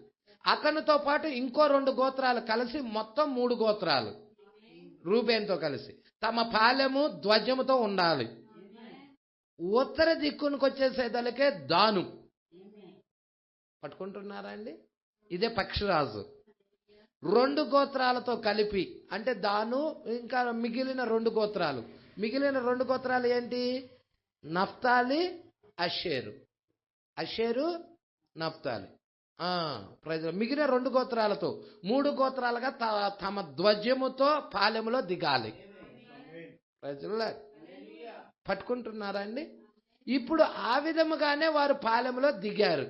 అతనితో పాటు ఇంకో 2 గోత్రాలు కలిసి మొత్తం 3 గోత్రాలు రూబేన్తో కలిసి తమ పాలెము ధ్వజముతో ఉండాలి. ఉత్తర దిక్కునికి వచ్చేసేదలకే దాను. పట్టుకుంటున్నారా అండి? ఇదే పక్షిరాజు. 2 గోత్రాలతో కలిపి, అంటే దాను ఇంకా మిగిలిన 2 గోత్రాలు. మిగిలిన 2 గోత్రాలు ఏంటి? Naphtali, Asher, Naphtali. మిగిలిన 2 గోత్రాలతో 3 గోత్రాలుగా తమ ధ్వజముతో పాలెములో దిగాలి. ప్రజల పట్టుకుంటున్నారా అండి? ఇప్పుడు ఆ విధముగానే వారు పాలెంలో దిగారు.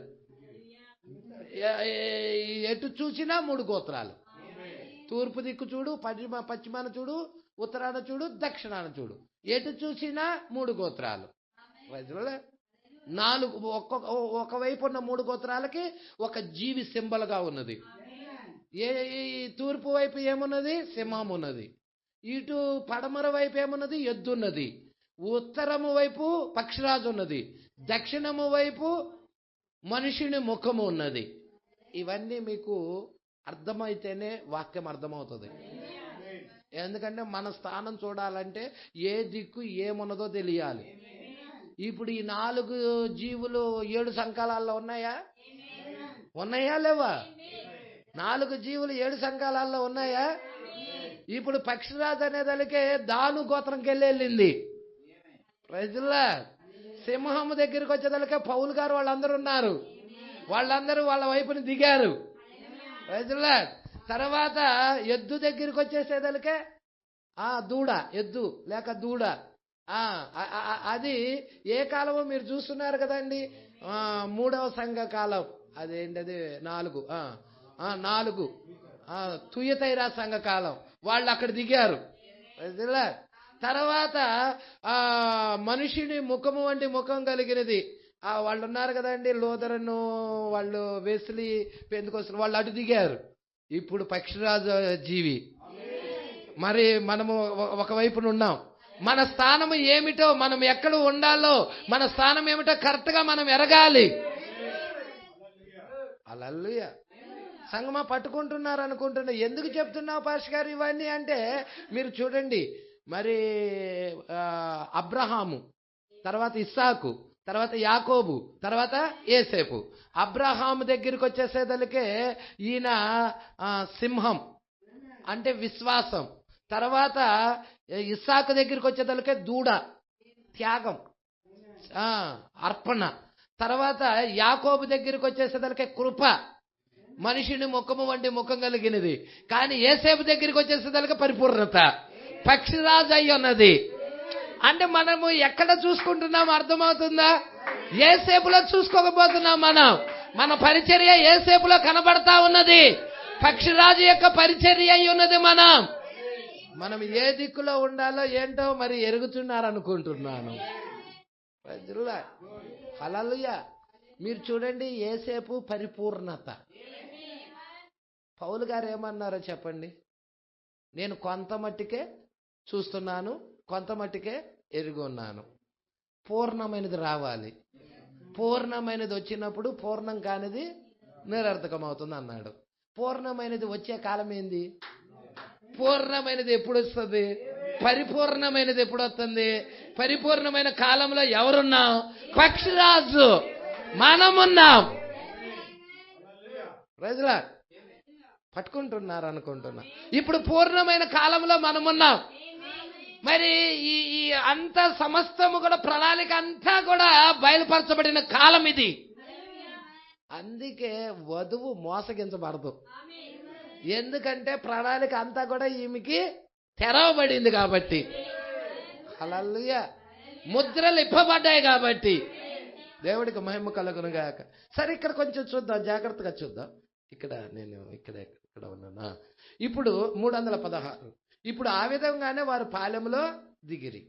ఎటు చూసినా 3 గోత్రాలు. తూర్పు దిక్కు చూడు, పశ్చిమాన చూడు, ఉత్తరాన చూడు, దక్షిణాన చూడు, ఎటు చూసినా 3 గోత్రాలు. 4 ఒకవైపు ఉన్న 3 గోత్రాలకి ఒక జీవి సింబల్ గా ఉన్నది. తూర్పు వైపు ఏమున్నది? సింహం ఉన్నది. ఇటు పడమర వైపు ఏమున్నది? ఎద్దున్నది. ఉత్తరము వైపు పక్షిరాజు ఉన్నది. దక్షిణము వైపు మనుషుని ముఖము ఉన్నది. ఇవన్నీ మీకు అర్థమైతేనే వాక్యం అర్థమవుతుంది. ఎందుకంటే మన స్థానం చూడాలంటే ఏ దిక్కు ఏమున్నదో తెలియాలి. ఇప్పుడు ఈ 4 జీవులు 7 సంకాలాల్లో ఉన్నాయా? ఉన్నాయా లేవా? 4 జీవులు 7 సంకాలాల్లో ఉన్నాయా? ఇప్పుడు పక్షిరాజు అనేదానికే దాను గోత్రంకి వెళ్ళింది. ప్రజల్లా సింహం దగ్గరికి వచ్చేదానికే పౌలు గారు వాళ్ళందరూ ఉన్నారు. వాళ్ళందరూ వాళ్ళ వైపుని దిగారు. ప్రజల్లా తర్వాత ఎద్దు దగ్గరికి వచ్చేసేదానికే దూడ, ఎద్దు లేక దూడ, అది ఏ కాలమో మీరు చూస్తున్నారు కదండి. 3వ సంఘ కాలం. అదేంటది? 4 తుయతైరా సంఘ కాలం. వాళ్ళు అక్కడ దిగారు. తర్వాత మనుషుని ముఖము వంటి ముఖం కలిగినది వాళ్ళు ఉన్నారు కదండి. లోదరను వాళ్ళు, వెస్లీ, పెందుకోసం వాళ్ళు అటు దిగారు. ఇప్పుడు పక్షిరాజు జీవి. మరి మనము ఒకవైపున ఉన్నాం. మన స్థానము ఏమిటో, మనం ఎక్కడ ఉండాలో, మన స్థానం ఏమిటో కరెక్ట్ గా మనం ఎరగాలి. హల్లెలూయా. సంగమా పట్టుకుంటున్నారు అనుకుంటున్నా. ఎందుకు చెప్తున్నావు పాస్టర్ గారు ఇవన్నీ అంటే, మీరు చూడండి, మరి అబ్రహాము, తర్వాత ఇస్సాకు, తర్వాత యాకోబు, తర్వాత యేసేపు. అబ్రహాము దగ్గరికి వచ్చేసేదలికే ఈయన సింహం అంటే విశ్వాసం. తర్వాత ఇస్సాకు దగ్గరికి వచ్చేదలికే దూడ, త్యాగం, అర్పణ. తర్వాత యాకోబు దగ్గరికి వచ్చేసేదలికే కృప, మనిషిని ముఖము వంటి ముఖం కలిగినది. కానీ యేసేపు దగ్గరికి వచ్చేసేదలికే పరిపూర్ణత, పక్షిరాజు అయి ఉన్నది. అంటే మనము ఎక్కడ చూసుకుంటున్నాం అర్థమవుతుందా? యేసేపులో చూసుకోకపోతున్నాం. మన పరిచర్య యేసేపులో కనబడతా ఉన్నది. పక్షిరాజు యొక్క పరిచర్య అయి ఉన్నది. మనం ఏ దిక్కులో ఉండాలో ఏంటో మరి ఎరుగుతున్నారనుకుంటున్నాను. హల్లెలూయా. మీరు చూడండి, యేసేపు పరిపూర్ణత. పౌలు గారు ఏమన్నారో చెప్పండి. నేను కొంత మట్టికే చూస్తున్నాను, కొంత మట్టికే ఎరిగి ఉన్నాను. పూర్ణమైనది రావాలి. పూర్ణమైనది వచ్చినప్పుడు పూర్ణం కానిది నిరర్థకం అవుతుంది అన్నాడు. పూర్ణమైనది వచ్చే కాలం ఏంది? పూర్ణమైనది ఎప్పుడు వస్తుంది? పరిపూర్ణమైనది ఎప్పుడు వస్తుంది? పరిపూర్ణమైన కాలంలో ఎవరున్నాం? పక్షిరాజు మనమున్నాం. ప్రజలా పట్టుకుంటున్నారు అనుకుంటున్నా. ఇప్పుడు పూర్ణమైన కాలంలో మనమున్నాం. మరి ఈ అంత సమస్తము కూడా, ప్రణాళిక అంతా కూడా బయలుపరచబడిన కాలం ఇది. అందుకే వధువు మోసగించబడదు. ఎందుకంటే ప్రణాళిక అంతా కూడా ఈమెకి తెరవబడింది కాబట్టి. హల్లెలూయా. ముద్రలు ఇప్పబడ్డాయి కాబట్టి. దేవుడికి మహిమ కలుగును గాక. సరే, ఇక్కడ కొంచెం చూద్దాం, జాగ్రత్తగా చూద్దాం. నేను ఇక్కడ ఉన్నానా? ఇప్పుడు 316. ఇప్పుడు ఆ విధంగానే వారు పాలెంలో దిగిరి.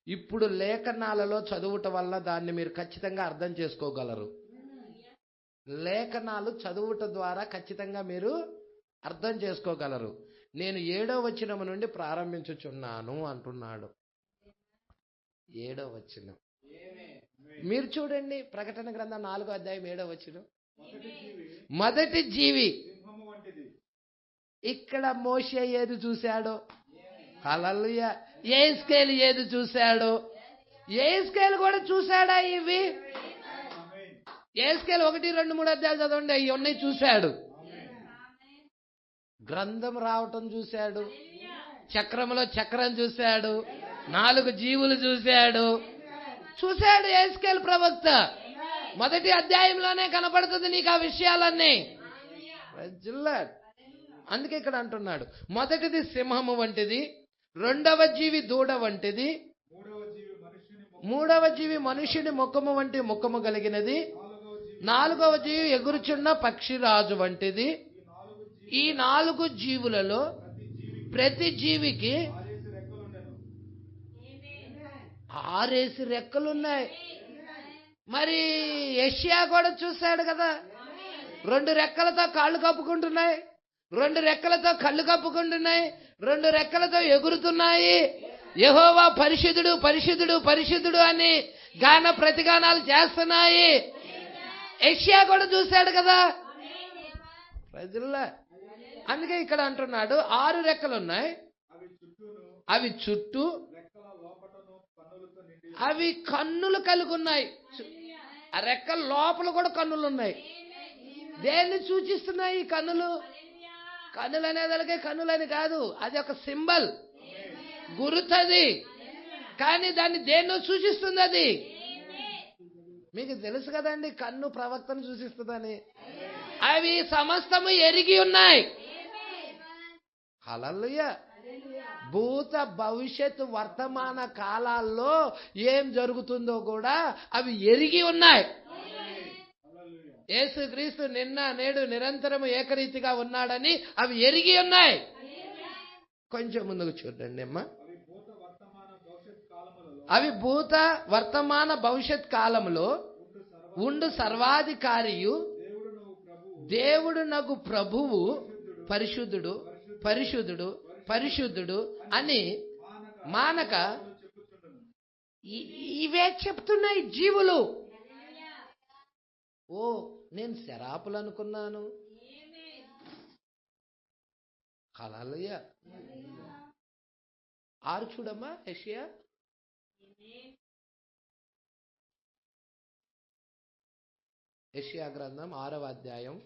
ఇప్పుడు లేఖనాలలో చదువుట వల్ల దాన్ని మీరు ఖచ్చితంగా అర్థం చేసుకోగలరు. లేఖనాలు చదువుట ద్వారా ఖచ్చితంగా మీరు అర్థం చేసుకోగలరు. నేను 7వ వచనం నుండి ప్రారంభించుచున్నాను అంటున్నాడు. 7వ వచనం మీరు చూడండి. ప్రకటన గ్రంథం 4వ అధ్యాయం 7వ వచనం. మొదటి జీవి. ఇక్కడ మోషే ఏది చూశాడో? హల్లెలూయా. యెహెజ్కేలు ఏది చూశాడో? యెహెజ్కేలు కూడా చూశాడా? ఇవి యెహెజ్కేలు 1, 2, 3 అధ్యాయాలు చదవండి. అవి ఉన్నాయి, చూశాడు. గ్రంథం రావటం చూశాడు. చక్రంలో చక్రం చూశాడు. 4 జీవులు చూశాడు. యెహెజ్కేలు ప్రవక్త. మొదటి అధ్యాయంలోనే కనపడుతుంది నీకు ఆ విషయాలన్నీ. అందుకే ఇక్కడ అంటున్నాడు, మొదటిది సింహము వంటిది, రెండవ జీవి దూడ వంటిది, మూడవ జీవి మనుష్యుని ముఖము వంటి ముఖము కలిగినది. నాలుగవ జీవి ఎగురుచున్న పక్షిరాజు వంటిది. ఈ 4 జీవులలో ప్రతి జీవికి 6 రెక్కలున్నాయి. మరి యెషయా కూడా చూశాడు కదా, 2 రెక్కలతో కాళ్ళు కప్పుకుంటున్నాయి, 2 రెక్కలతో కళ్ళు కప్పుకుంటున్నాయి, 2 రెక్కలతో ఎగురుతున్నాయి. యెహోవా పరిశుద్ధుడు పరిశుద్ధుడు పరిశుద్ధుడు అని గాన ప్రతిగానాలు చేస్తున్నాయి. యెషయా కూడా చూశాడు కదా ప్రజల్లా. అందుకే ఇక్కడ అంటున్నాడు 6 రెక్కలున్నాయి, అవి చుట్టూ అవి కన్నులు కలిగి ఉన్నాయి. ఆ రెక్కల లోపల కూడా కన్నులు ఉన్నాయి. దేన్ని సూచిస్తున్నాయి ఈ కన్నులు? కన్నులు అనేదానికే కన్నులని కాదు, అది ఒక సింబల్, గుర్తది. కానీ దాన్ని దేన్నో సూచిస్తుంది. అది మీకు తెలుసు కదండి, కన్ను ప్రవక్తను సూచిస్తుందని. అవి సమస్తము ఎరిగి ఉన్నాయి. హల్లెలూయా. భూత భవిష్యత్తు వర్తమాన కాలాల్లో ఏం జరుగుతుందో కూడా అవి ఎరిగి ఉన్నాయి. యేసుక్రీస్తు నిన్న నేడు నిరంతరము ఏకరీతిగా ఉన్నాడని అవి ఎరిగి ఉన్నాయి. కొంచెం ముందుకు చూడండి అమ్మా. అవి భూత వర్తమాన భవిష్యత్ కాలములో ఉండు సర్వాధికారియు దేవుడు నగు ప్రభువు పరిశుద్ధుడు పరిశుద్ధుడు పరిశుద్ధుడు అని మానక ఇవే చెప్తున్నాయి జీవులు. ఓ, నేను శరాపులు అనుకున్నాను. హల్లెలూయా. 6 చూడమ్మా యెషయా. యెషయా గ్రంథం 6వ అధ్యాయం.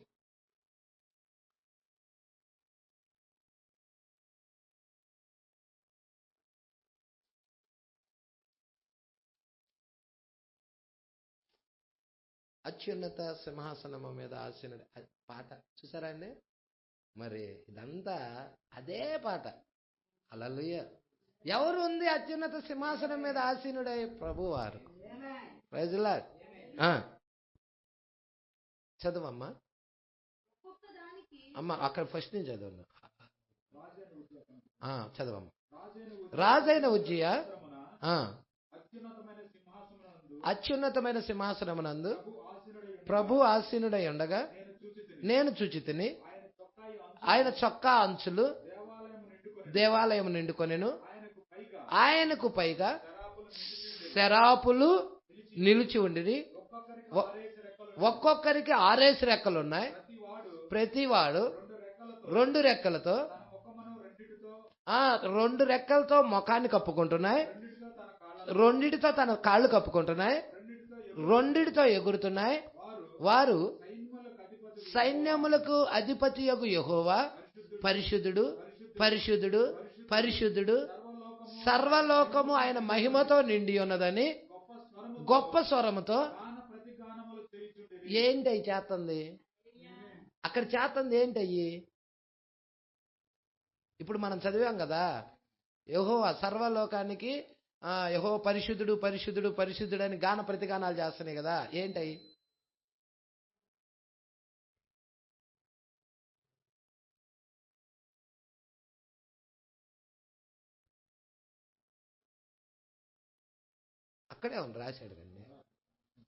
అత్యున్నత సింహాసనము మీద ఆసీనుడు. పాట చూసారా అండి? మరి ఇదంతా అదే పాట. హల్లెలూయా. ఎవరు ఉంది అత్యున్నత సింహాసనం మీద ఆసీనుడై? ప్రభువారు. Praise the lord. చదవమ్మా అమ్మ, అక్కడ ఫస్ట్ నుంచి చదవమ్మా. చదవమ్మా. రాజైన ఉజ్జియా అత్యున్నతమైన సింహాసనమునందు ప్రభు ఆసీనుడై ఉండగా నేను చూచితిని. ఆయన చొక్కా అంచులు దేవాలయం నిండుకొనెను. ఆయనకు పైగా శరాపులు నిలిచి ఉండిరి. ఒక్కొక్కరికి 6 రెక్కలున్నాయి. ప్రతివాడు 2 రెక్కలతో 2 రెక్కలతో ముఖాన్ని కప్పుకుంటున్నాయి, 2 తన కాళ్ళు కప్పుకుంటున్నాయి, 2 ఎగురుతున్నాయి. వారు సైన్యములకు అధిపతియగు యెహోవా పరిశుద్ధుడు పరిశుద్ధుడు పరిశుద్ధుడు సర్వలోకము ఆయన మహిమతో నిండి ఉన్నదని గొప్ప స్వరముతో. ఏంటి అయి చేస్తుంది? అక్కడ చేస్తుంది ఏంటయ్యి? ఇప్పుడు మనం చదివాం కదా, యెహోవా సర్వలోకానికి యెహోవా పరిశుద్ధుడు పరిశుద్ధుడు పరిశుద్ధుడు అని గాన ప్రతిగానాలు చేస్తున్నాయి కదా. ఏంటయి? అక్కడే ఉంది, రాశాడు కదండి.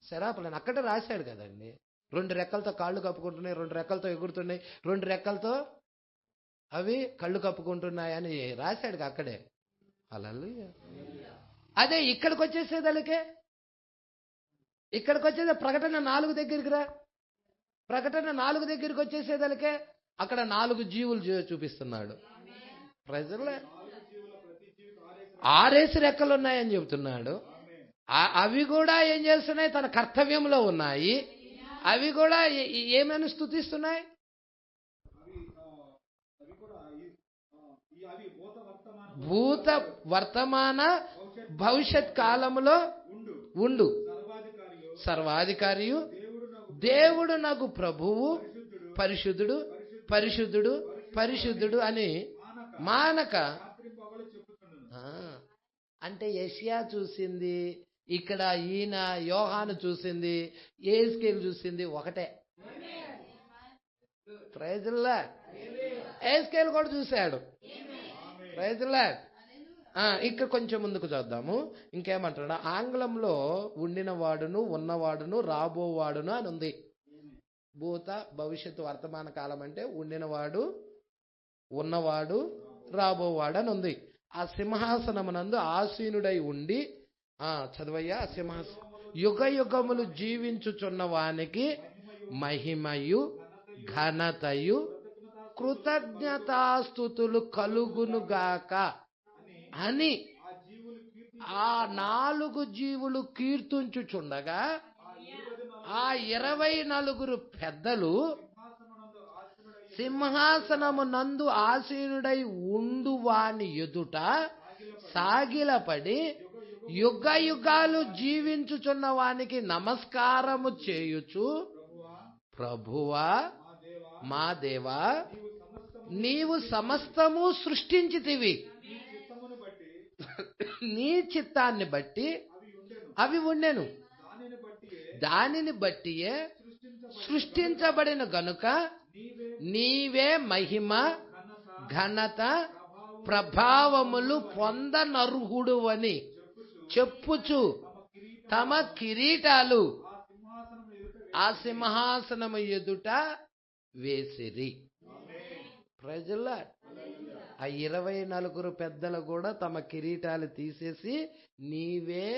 శరాపులని అక్కడే రాశాడు కదండి. 2 రెక్కలతో కాళ్ళు కప్పుకుంటున్నాయి, 2 రెక్కలతో ఎగురుతున్నాయి, 2 రెక్కలతో అవి కళ్ళు కప్పుకుంటున్నాయి అని రాశాడు అక్కడే. హల్లెలూయా. అదే ఇక్కడికి వచ్చేసేదానికే, ఇక్కడికి వచ్చేది ప్రకటన 4 దగ్గరికి రా. ప్రకటన 4 దగ్గరికి వచ్చేసేదానికే అక్కడ 4 జీవులు చూపిస్తున్నాడు. ప్రజలే 6 రెక్కలు ఉన్నాయని చెబుతున్నాడు. అవి కూడా ఏం చేస్తున్నాయి? తన కర్తవ్యంలో ఉన్నాయి. అవి కూడా ఏమైనా స్తుతిస్తున్నాయి? భూత వర్తమాన భవిష్యత్ కాలములో ఉండు సర్వాధికారియు దేవుడు నాకు ప్రభువు పరిశుద్ధుడు పరిశుద్ధుడు పరిశుద్ధుడు అని మానక. అంటే యెషయా చూసింది ఇక్కడ ఈయన యోహాను చూసింది, యెహెజ్కేలు చూసింది ఒకటే. Praise the lord. యెహెజ్కేలు కూడా చూశాడు. Praise the lord. ఇక్కడ కొంచెం ముందుకు చూద్దాము. ఇంకేమంటాడు? ఆంగ్లంలో ఉండినవాడును, ఉన్నవాడును, రాబోవాడును అని ఉంది. భూత, భవిష్యత్తు, వర్తమాన కాలం అంటే ఉండినవాడు, ఉన్నవాడు, రాబోవాడు అని ఉంది. ఆ సింహాసనమునందు ఆసీనుడై ఉండి, చదవయ్యా, యుగ యుగములు జీవించుచున్న వానికి మహిమయు ఘనతయు కృతజ్ఞతాస్తుతులు కలుగునుగాక అని ఆ 4 జీవులు కీర్తించుచుండగా ఆ 24 పెద్దలు సింహాసనము నందు ఆసీనుడై ఉండు వాని ఎదుట సాగిలపడి యుగ యుగాలు జీవించుచున్న వానికి నమస్కారము చేయుచు, ప్రభువా మా దేవా, నీవు సమస్తము సృష్టించితివి, నీ చిత్తాన్ని బట్టి అవి ఉండెను, దానిని బట్టియే సృష్టించబడిన గనుక నీవే మహిమ ఘనత ప్రభావములు పొందనర్హుడు అని చెప్పుచు తమ కిరీటాలు ఆ సింహాసనము ఎదుట వేసిరి. ప్రజల ఆ 24 పెద్దలు కూడా తమ కిరీటాలు తీసేసి నీవే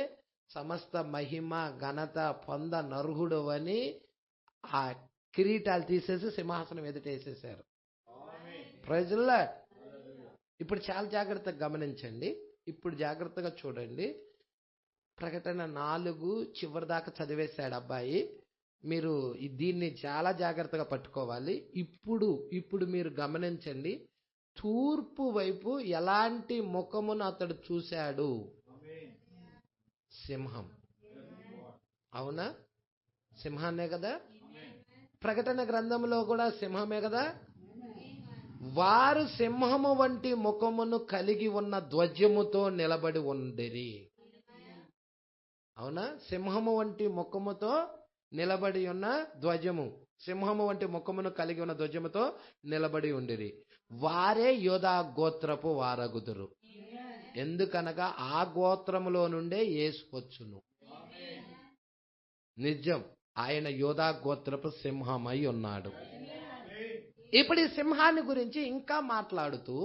సమస్త మహిమ ఘనత పొందనర్హుడు అని ఆ కిరీటాలు తీసేసి సింహాసనం ఎదుట వేసేసారు. ప్రజల ఇప్పుడు చాలా జాగ్రత్తగా గమనించండి. ఇప్పుడు జాగ్రత్తగా చూడండి. ప్రకటన 4 చివరి దాకా చదివేశాడు అబ్బాయి. మీరు దీన్ని చాలా జాగ్రత్తగా పట్టుకోవాలి. ఇప్పుడు మీరు గమనించండి. తూర్పు వైపు ఎలాంటి ముఖమును అతడు చూశాడు? సింహం. అవునా? సింహాన్నే కదా. ప్రకటన గ్రంథంలో కూడా సింహమే కదా. వారు సింహము వంటి ముఖమును కలిగి ఉన్న ధ్వజముతో నిలబడి ఉండిరి. అవునా? సింహము వంటి ముఖముతో నిలబడి ఉన్న ధ్వజము, సింహము వంటి ముఖమును కలిగి ఉన్న ధ్వజముతో నిలబడి ఉండిరి. వారే యోధా గోత్రపు వారగుదురు. ఎందుకనగా ఆ గోత్రములో నుండే యేసు వచ్చును. నిజం, ఆయన యోధా గోత్రపు సింహమై ఉన్నాడు. ఇప్పుడు ఈ సింహాన్ని గురించి ఇంకా మాట్లాడుతూ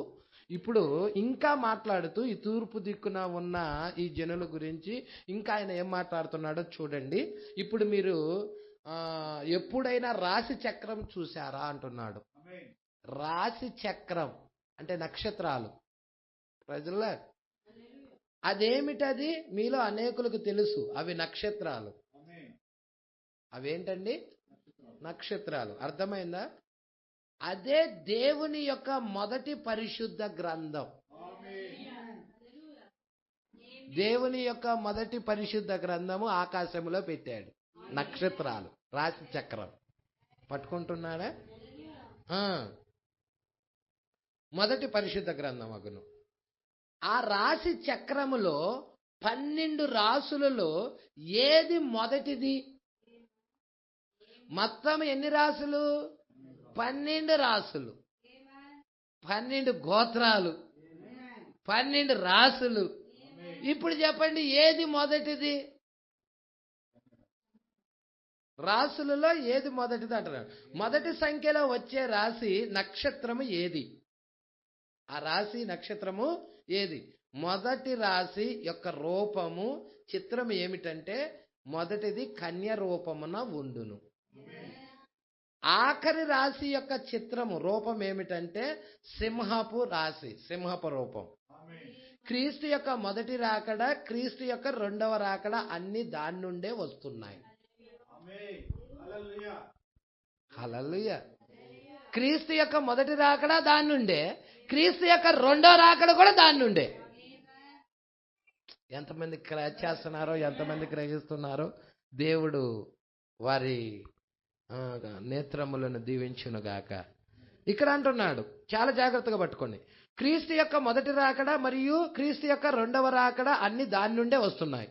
ఈ తూర్పు దిక్కున ఉన్న ఈ జనుల గురించి ఇంకా ఆయన ఏం మాట్లాడుతున్నాడో చూడండి. ఇప్పుడు మీరు ఎప్పుడైనా రాశి చక్రం చూసారా అంటున్నాడు. రాశి చక్రం అంటే నక్షత్రాలు. ప్రజల అదేమిటది మీలో అనేకులకు తెలుసు. అవి నక్షత్రాలు. అవేంటండి? నక్షత్రాలు. అర్థమైందా? అదే దేవుని యొక్క మొదటి పరిశుద్ధ గ్రంథం. దేవుని యొక్క మొదటి పరిశుద్ధ గ్రంథము ఆకాశంలో పెట్టాడు. నక్షత్రాలు, రాశి చక్రం పట్టుకుంటున్నాడా? మొదటి పరిశుద్ధ గ్రంథం అగును. ఆ రాశి చక్రములో 12 రాసులలో ఏది మొదటిది? మొత్తం ఎన్ని రాసులు? 12 రాసులు, 12 గోత్రాలు, 12 రాసులు. ఇప్పుడు చెప్పండి, ఏది మొదటిది? రాసులలో ఏది మొదటిది అంటున్నాడు. మొదటి సంఖ్యలో వచ్చే రాశి నక్షత్రము ఏది? ఆ రాశి నక్షత్రము ఏది? మొదటి రాశి యొక్క రూపము, చిత్రం ఏమిటంటే మొదటిది కన్య రూపమున ఉండును. ఆఖరి రాశి యొక్క చిత్రము, రూపం ఏమిటంటే సింహపు రాశి, సింహపు రూపం. క్రీస్తు యొక్క మొదటి రాకడ, క్రీస్తు యొక్క రెండవ రాకడ అన్ని దాని నుండే వస్తున్నాయి. హల్లెలూయా. క్రీస్తు యొక్క మొదటి రాకడ దాని నుండే, క్రీస్తు యొక్క రెండో రాకడ కూడా దాని నుండే. ఎంతమంది చేస్తున్నారో, ఎంతమంది గ్రహిస్తున్నారో దేవుడు వారి నేత్రములను దీవించునుగాక. ఇక్కడ అంటున్నాడు, చాలా జాగ్రత్తగా పట్టుకోండి. క్రీస్తు యొక్క మొదటి రాకడ మరియు క్రీస్తు యొక్క రెండవ రాకడ అన్ని దాని నుండే వస్తున్నాయి.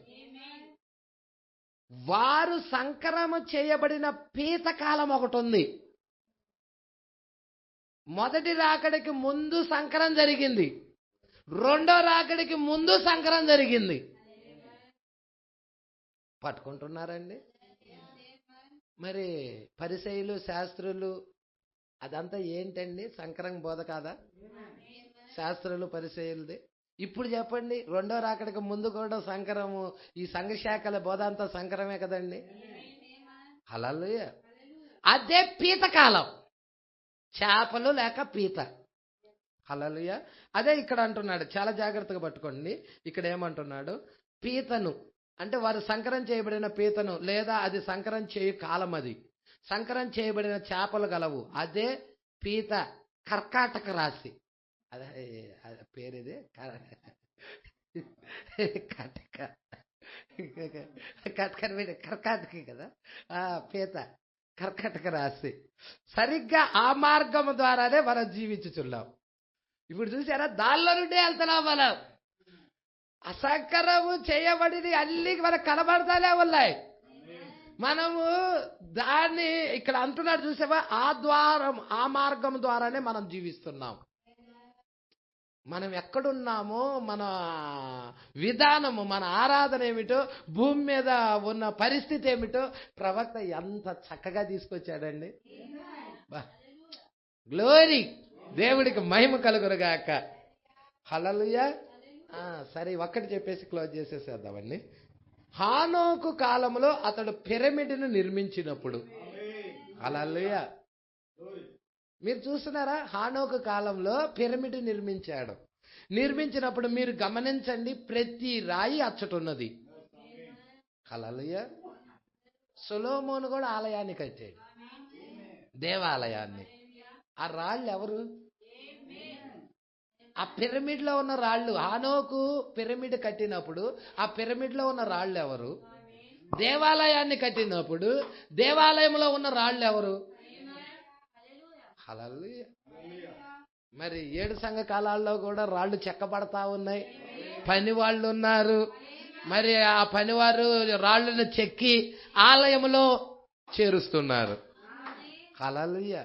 వారు సంకరము చేయబడిన పీతకాలం ఒకటి ఉంది. మొదటి రాకడికి ముందు సంకరం జరిగింది, రెండో రాకడికి ముందు సంకరం జరిగింది. పట్టుకుంటున్నారండి? మరి పరిసయ్యులు శాస్త్రులు అదంతా ఏంటండి? సంకరం బోధ కాదా? శాస్త్రులు పరిసయ్యులది. ఇప్పుడు చెప్పండి, రెండో రాకడికి ముందు కూడా సంకరము, ఈ సంఘశాఖల బోధ అంతా సంకరమే కదండి. హల్లెలూయా. అదే పీతకాలం, చేపలు లేక పీత. హల్లెలూయా. అదే ఇక్కడ అంటున్నాడు, చాలా జాగ్రత్తగా పట్టుకోండి. ఇక్కడ ఏమంటున్నాడు? పీతను అంటే వారు సంకరం చేయబడిన పీతను, లేదా అది సంకరం చేయు కాలం, అది సంకరం చేయబడిన చేపలు గలవు. అదే పీత, కర్కాటక రాశి. అదే పేరేదే కర్కాటక కదా, పీత కర్కాటక రాశి. సరిగ్గా ఆ మార్గం ద్వారానే మనం జీవించుచున్నాం. ఇప్పుడు చూసారా, దానిలో నుండే వెళ్తున్నాం మనం. అసంకరము చేయబడినవి అన్ని మనకు కనబడతానే ఉన్నాయి. మనము దాన్ని ఇక్కడ అంటున్నాడు చూసావా, ఆ ద్వారం, ఆ మార్గం ద్వారానే మనం జీవిస్తున్నాం. మనం ఎక్కడున్నామో, మన విధానము, మన ఆరాధన ఏమిటో, భూమి మీద ఉన్న పరిస్థితి ఏమిటో ప్రవక్త ఎంత చక్కగా తీసుకొచ్చాడండి. గ్లోరీ, దేవుడికి మహిమ కలుగునుగాక. హల్లెలూయా. సరే, ఒక్కటి చెప్పేసి క్లోజ్ చేసేసేద్దామండి. హానోకు కాలంలో అతడు పిరమిడ్ను నిర్మించినప్పుడు, హల్లెలూయా, మీరు చూస్తున్నారా? హానోకు కాలంలో పిరమిడ్ నిర్మించాడు. నిర్మించినప్పుడు మీరు గమనించండి, ప్రతి రాయి అచ్చటున్నది. హల్లెలూయా. సొలొమోను కూడా ఆలయాన్ని కట్టాడు, దేవాలయాన్ని. ఆ రాళ్ళు ఎవరు? ఆ పిరమిడ్ లో ఉన్న రాళ్ళు. హానోకు పిరమిడ్ కట్టినప్పుడు ఆ పిరమిడ్ లో ఉన్న రాళ్ళు ఎవరు? దేవాలయాన్ని కట్టినప్పుడు దేవాలయంలో ఉన్న రాళ్ళు ఎవరు? హల్లెలూయా. మరి 7 సంఘ కాలాల్లో కూడా రాళ్ళు చెక్కబడతా ఉన్నాయి, పని వాళ్ళు ఉన్నారు. మరి ఆ పనివారు రాళ్ళను చెక్కి ఆలయంలో చేరుస్తున్నారు. హల్లెలూయా.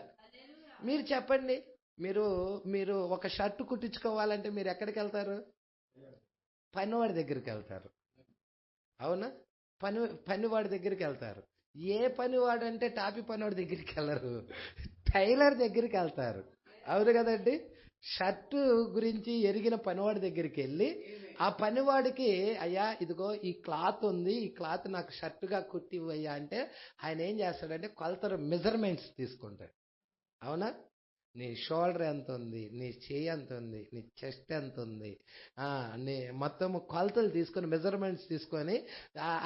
మీరు చెప్పండి, మీరు ఒక షర్టు కుట్టించుకోవాలంటే మీరు ఎక్కడికి వెళ్తారు? పనివాడి దగ్గరికి వెళ్తారు, అవునా? పనివాడి దగ్గరికి వెళ్తారు. ఏ పనివాడు అంటే టాపీ పనివాడి దగ్గరికి వెళ్ళరు, టైలర్ దగ్గరికి వెళ్తారు, అవును కదండి? షర్టు గురించి ఎరిగిన పనివాడి దగ్గరికి వెళ్ళి ఆ పనివాడికి, అయ్యా ఇదిగో ఈ క్లాత్ ఉంది, ఈ క్లాత్ నాకు షర్టుగా కుట్టివయ్యా అంటే ఆయన ఏం చేస్తాడంటే కొలతలు, మెజర్మెంట్స్ తీసుకుంటాడు, అవునా? నీ షోల్డర్ ఎంత ఉంది, నీ చేయి ఎంత ఉంది, నీ చెస్ట్ ఎంత ఉంది, నీ మొత్తం కొలతలు తీసుకొని, మెజర్మెంట్స్ తీసుకొని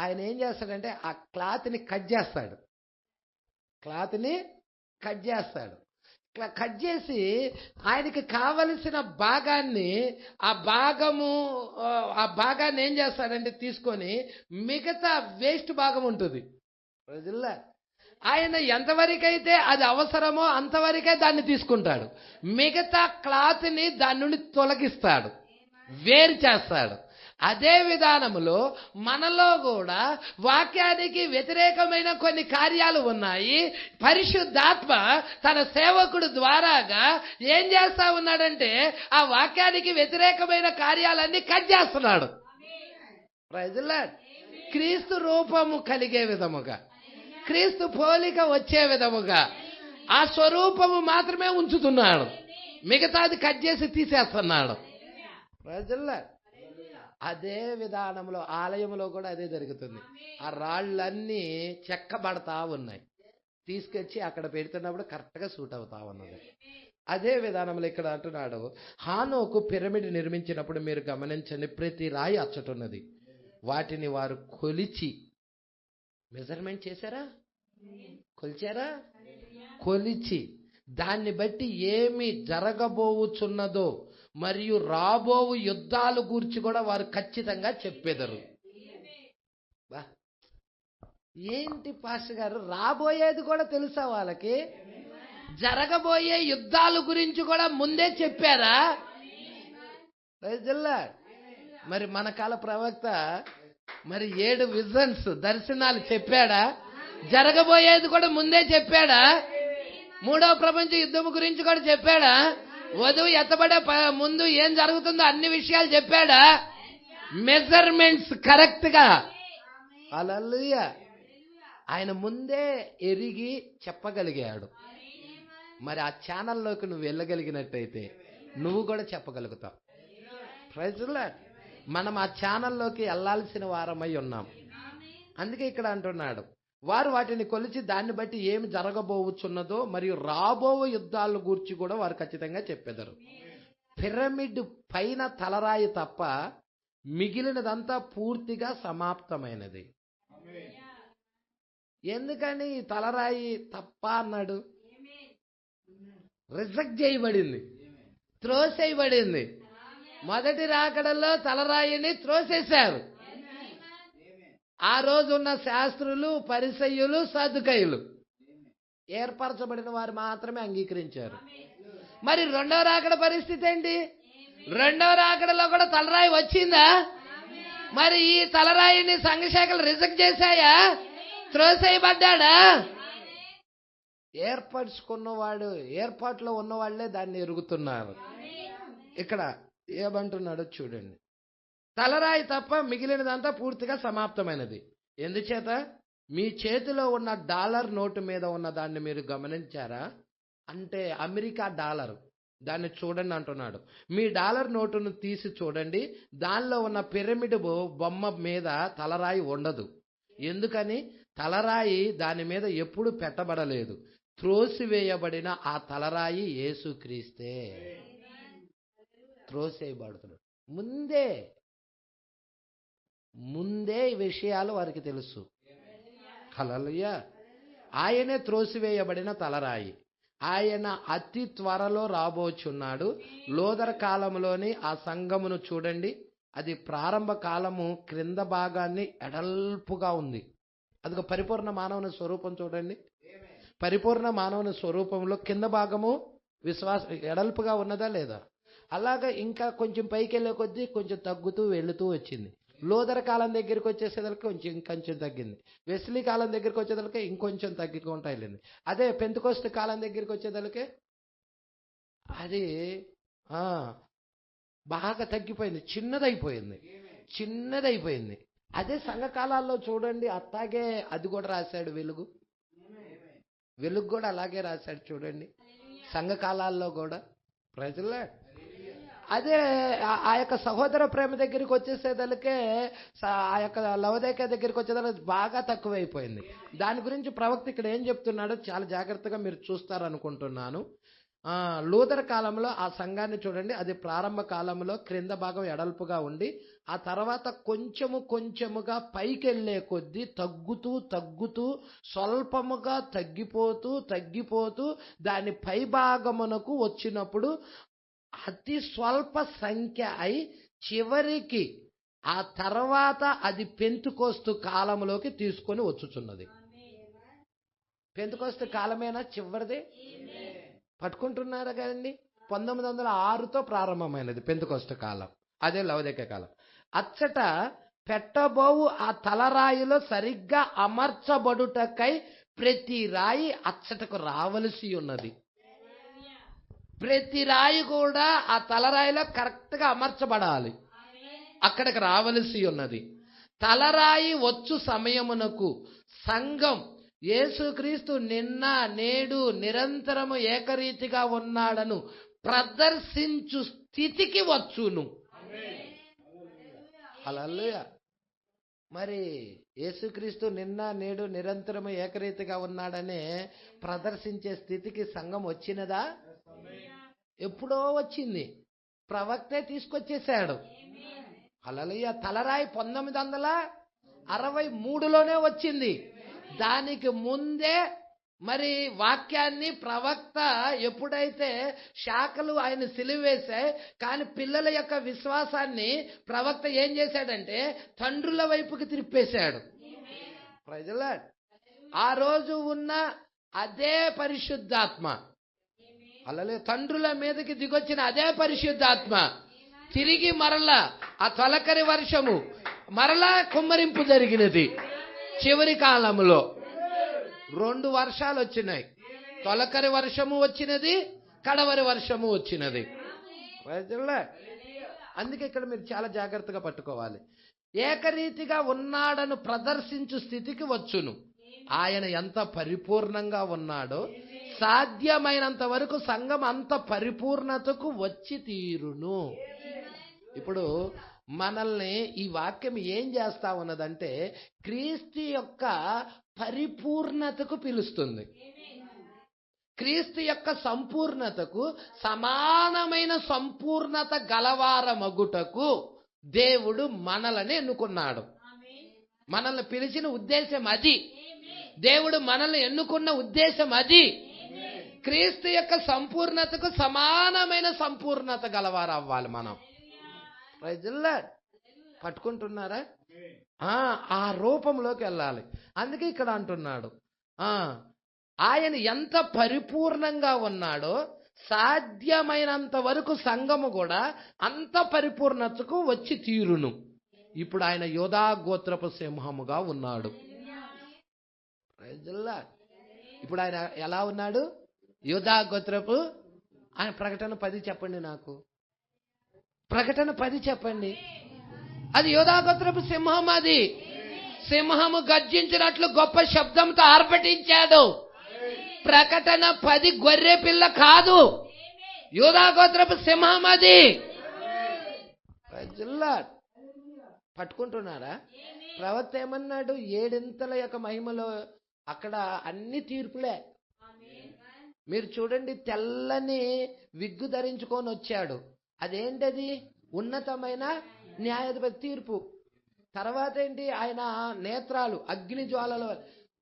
ఆయన ఏం చేస్తాడంటే ఆ క్లాత్ని కట్ చేస్తాడు. కట్ చేసి ఆయనకి కావలసిన భాగాన్ని, ఆ భాగాన్ని ఏం చేస్తాడంటే తీసుకొని, మిగతా వేస్ట్ భాగం ఉంటుంది రోజుల్లో ఆయన ఎంతవరకైతే అది అవసరమో అంతవరకే దాన్ని తీసుకుంటాడు. మిగతా క్లాత్ని దాని నుండి తొలగిస్తాడు, వేరు చేస్తాడు. అదే విధానములో మనలో కూడా వాక్యానికి వ్యతిరేకమైన కొన్ని కార్యాలు ఉన్నాయి. పరిశుద్ధాత్మ తన సేవకుడు ద్వారాగా ఏం చేస్తా ఉన్నాడంటే ఆ వాక్యానికి వ్యతిరేకమైన కార్యాలన్నీ కట్ చేస్తున్నాడు. Praise the lord. క్రీస్తు రూపము కలిగే విధముగా, క్రీస్తు పోలిక వచ్చే విధముగా ఆ స్వరూపము మాత్రమే ఉంచుతున్నాడు, మిగతాది కట్ చేసి తీసేస్తున్నాడు. Praise the lord. అదే విధానంలో ఆలయంలో కూడా అదే జరుగుతుంది. ఆ రాళ్ళన్నీ చెక్కబడతా ఉన్నాయి, తీసుకొచ్చి అక్కడ పెడుతున్నప్పుడు కరెక్ట్గా సూట్ అవుతా ఉన్నది. అదే విధానంలో ఇక్కడ అంటున్నాడు, హానోకు పిరమిడ్ నిర్మించినప్పుడు మీరు గమనించండి, ప్రతి రాయి అచ్చటున్నది. వాటిని వారు కొలిచి, మెజర్మెంట్ చేశారా, కొలిచారా? కొలిచి దాన్ని బట్టి ఏమి జరగబోవుచున్నదో మరియు రాబోవు యుద్ధాలు గురించి కూడా వారు ఖచ్చితంగా చెప్పేదరు. ఏంటి పాస్టర్ గారు, రాబోయేది కూడా తెలుసా వాళ్ళకి? జరగబోయే యుద్ధాల గురించి కూడా ముందే చెప్పారా? మరి మన కాల ప్రవక్త మరి 7 విజన్స్ దర్శనాలు చెప్పాడా? జరగబోయేది కూడా ముందే చెప్పాడా? 3వ ప్రపంచ యుద్ధం గురించి కూడా చెప్పాడా? వధువు ఎత్తబడే ముందు ఏం జరుగుతుందో అన్ని విషయాలు చెప్పాడా? మెజర్మెంట్స్ కరెక్ట్ గా. హల్లెలూయా. ఆయన ముందే ఎరిగి చెప్పగలిగాడు. మరి ఆ ఛానల్లోకి నువ్వు వెళ్ళగలిగినట్టయితే నువ్వు కూడా చెప్పగలుగుతావు. Praise lord. మనం ఆ ఛానల్లోకి వెళ్ళాల్సిన వారమై ఉన్నాం. అందుకే ఇక్కడ అంటున్నాడు, వారు వాటిని కొలిచి దాన్ని బట్టి ఏమి జరగబోవచ్చున్నదో మరియు రాబో యుద్ధాల గురించి కూడా వారు ఖచ్చితంగా చెప్పెదరు. పిరమిడ్ పైన తలరాయి తప్ప మిగిలినదంతా పూర్తిగా సమాప్తమైనది. ఎందుకని తలరాయి తప్ప అన్నాడు? రిజెక్ట్ చేయబడింది, త్రోసేయబడింది. మొదటి రాకడలో తలరాయిని త్రోసేశారు. ఆ రోజు ఉన్న శాస్త్రులు, పరిసయ్యులు, సదుకయులు, ఏర్పరచబడిన వారు మాత్రమే అంగీకరించారు. మరి 2వ రాకడ పరిస్థితి ఏంటి? 2వ రాకడలో కూడా తలరాయి వచ్చిందా? మరి ఈ తలరాయిని సంఘశాఖలు రిజెక్ట్ చేశాయా? త్రోసేయబడ్డాడా? ఏర్పాట్లో ఉన్నవాళ్లే దాన్ని ఎరుగుతున్నారు. ఇక్కడ ఏమంటున్నాడో చూడండి. తలరాయి తప్ప మిగిలినదంతా పూర్తిగా సమాప్తమైనది. ఎందుచేత మీ చేతిలో ఉన్న డాలర్ నోటు మీద ఉన్న దాన్ని మీరు గమనించారా? అంటే అమెరికా డాలర్, దాన్ని చూడండి అంటున్నాడు. మీ డాలర్ నోటును తీసి చూడండి, దానిలో ఉన్న పిరమిడ్ బొమ్మ మీద తలరాయి ఉండదు. ఎందుకని? తలరాయి దాని మీద ఎప్పుడు పెట్టబడలేదు. త్రోసివేయబడిన ఆ తలరాయి యేసుక్రీస్తే. త్రోసేయబడుతున్నాడు ముందే ఈ విషయాలు వారికి తెలుసు. హల్లెలూయా. ఆయనే త్రోసివేయబడిన తలరాయి. ఆయన అతి త్వరలో రాబోచున్నాడు. లోదర కాలంలోని ఆ సంఘమును చూడండి, అది ప్రారంభ కాలము క్రింద భాగాన్ని ఎడల్పుగా ఉంది. అదిగో పరిపూర్ణ మానవుని స్వరూపం చూడండి. పరిపూర్ణ మానవుని స్వరూపంలో కింద భాగము ఎడల్పుగా ఉన్నదా లేదా? అలాగా ఇంకా కొంచెం పైకి వెళ్ళే కొద్దీ కొంచెం తగ్గుతూ వెళుతూ వచ్చింది. లోదర కాలం దగ్గరికి వచ్చేసేదలకి ఇంకొంచెం తగ్గింది. వెస్లీ కాలం దగ్గరికి వచ్చేదలకి ఇంకొంచెం తగ్గుకుంటా వెళ్ళింది. అదే పెంతెకోస్తు కాలం దగ్గరికి వచ్చేదలకి అది బాగా తగ్గిపోయింది, చిన్నదైపోయింది. అదే సంఘకాలాల్లో చూడండి, అట్లాగే అది కూడా రాశాడు. వెలుగు కూడా అలాగే రాశాడు చూడండి. సంఘకాలాల్లో కూడా ప్రజల అదే ఆ యొక్క సహోదర ప్రేమ దగ్గరికి వచ్చేసేదలకే, ఆ యొక్క లవదేక దగ్గరికి వచ్చేదానికి బాగా తక్కువైపోయింది. దాని గురించి ప్రవక్త ఇక్కడ ఏం చెప్తున్నాడో చాలా జాగ్రత్తగా మీరు చూస్తారనుకుంటున్నాను. లూథర్ కాలంలో ఆ సంఘాన్ని చూడండి, అది ప్రారంభ కాలంలో క్రింద భాగం ఎడల్పుగా ఉండి ఆ తర్వాత కొంచెముగా పైకి వెళ్ళే కొద్దీ తగ్గుతూ స్వల్పముగా తగ్గిపోతూ దాని పై భాగమునకు వచ్చినప్పుడు అతి స్వల్ప సంఖ్య అయి చివరికి ఆ తర్వాత అది పెంతెకోస్తు కాలంలోకి తీసుకొని వచ్చుచున్నది. పెంతెకోస్తు కాలమేనా చివరిది? పట్టుకుంటున్నారా కదండి? 1906తో ప్రారంభమైనది పెంతెకోస్తు కాలం. అదే లవదికయ కాలం. అచ్చట పెట్టబోవు ఆ తలరాయిలో సరిగ్గా అమర్చబడుటకై ప్రతి రాయి అచ్చటకు రావలసి ఉన్నది. ప్రతి రాయి కూడా ఆ తలరాయిలో కరెక్ట్ గా అమర్చబడాలి, అక్కడికి రావలసి ఉన్నది. తలరాయి వచ్చు సమయమునకు సంఘం యేసుక్రీస్తు నిన్న నేడు నిరంతరము ఏకరీతిగా ఉన్నాడను ప్రదర్శించు స్థితికి వచ్చును. హల్లెలూయా. మరి యేసుక్రీస్తు నిన్న నేడు నిరంతరము ఏకరీతిగా ఉన్నాడనే ప్రదర్శించే స్థితికి సంఘం వచ్చినదా? ఎప్పుడో వచ్చింది, ప్రవక్తే తీసుకొచ్చేసాడు. హల్లెలూయా. తలరాయి 1963లోనే వచ్చింది. దానికి ముందే మరి వాక్యాన్ని ప్రవక్త ఎప్పుడైతే శాఖలు ఆయన సిలువేశాయి, కానీ పిల్లల యొక్క విశ్వాసాన్ని ప్రవక్త ఏం చేశాడంటే తండ్రుల వైపుకి తిరిపేశాడు. Praise the lord. ఆ రోజు ఉన్న అదే పరిశుద్ధాత్మ, అలాగే తండ్రుల మీదకి దిగొచ్చిన అదే పరిశుద్ధాత్మ తిరిగి మరలా ఆ తొలకరి వర్షము మరలా కుమ్మరింపు జరిగినది. చివరి కాలంలో 2 వర్షాలు వచ్చినాయి. తొలకరి వర్షము వచ్చినది, కడవరి వర్షము వచ్చినది. అందుకే ఇక్కడ మీరు చాలా జాగ్రత్తగా పట్టుకోవాలి. ఏకరీతిగా ఉన్నాడను ప్రదర్శించు స్థితికి వచ్చును. ఆయన ఎంత పరిపూర్ణంగా ఉన్నాడో సాధ్యమైనంత వరకు సంఘం అంత పరిపూర్ణతకు వచ్చి తీరును. ఇప్పుడు మనల్ని ఈ వాక్యం ఏం చేస్తా ఉన్నదంటే క్రీస్తు యొక్క పరిపూర్ణతకు పిలుస్తుంది. క్రీస్తు యొక్క సంపూర్ణతకు సమానమైన సంపూర్ణత గలవారమగుటకు దేవుడు మనల్ని ఎన్నుకున్నాడు. మనల్ని పిలిచిన ఉద్దేశం అది. దేవుడు మనల్ని ఎన్నుకున్న ఉద్దేశం అది. క్రీస్తు యొక్క సంపూర్ణతకు సమానమైన సంపూర్ణత గలవారు అవ్వాలి మనం. పట్టుకుంటున్నారా? ఆ రూపంలోకి వెళ్ళాలి. అందుకే ఇక్కడ అంటున్నాడు ఆయన ఎంత పరిపూర్ణంగా ఉన్నాడో సాధ్యమైనంత వరకు సంఘము కూడా అంత పరిపూర్ణతకు వచ్చి తీరును. ఇప్పుడు ఆయన యోధా గోత్రపు సింహముగా ఉన్నాడు. ఇప్పుడు ఆయన ఎలా ఉన్నాడు? యోధా గోత్రపు. ఆయన ప్రకటన 10 చెప్పండి నాకు. ప్రకటన 10 చెప్పండి. అది యోధా గోత్రపు సింహం. అది సింహము గర్జించినట్లు గొప్ప శబ్దంతో ఆర్భటించాడు. ప్రకటన 10 గొర్రె పిల్ల కాదు, యూదా గోత్రపు సింహం అది. పట్టుకుంటున్నారా? ప్రవక్త ఏమన్నాడు? 7 యొక్క మహిమలో అక్కడ అన్ని తీర్పులే. మీరు చూడండి, తెల్లని విగ్గు ధరించుకొని వచ్చాడు. అదేంటది? ఉన్నతమైన న్యాయాధిపతి తీర్పు. తర్వాత ఏంటి? ఆయన నేత్రాలు అగ్ని జ్వాలలు.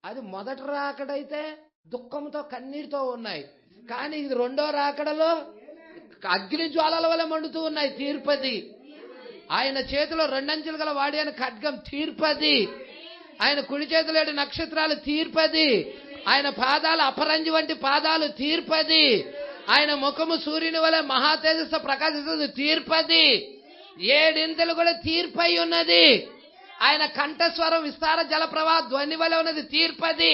అది మొదటి రాకడైతే దుఃఖంతో కన్నీటితో ఉన్నాయి. కానీ ఇది 2వ రాకడలో అగ్ని జ్వాలల వల్ల మండుతూ ఉన్నాయి. తీర్పది. ఆయన చేతిలో 2 అంచెలు గల వాడి అని ఖడ్గం. తీర్పది. ఆయన కుడి చేతిలో 7 నక్షత్రాలు. తీర్పది. ఆయన పాదాలు అపరంజి వంటి పాదాలు. తీర్పది. ఆయన ముఖము సూర్యుని వలె మహా తేజస్సు ప్రకాశిస్తుంది. తీర్పది. 7 కూడా తీర్పై ఉన్నది. ఆయన కంఠస్వరం విస్తార జల ప్రవాహ ధ్వని వలె ఉన్నది. తీర్పది.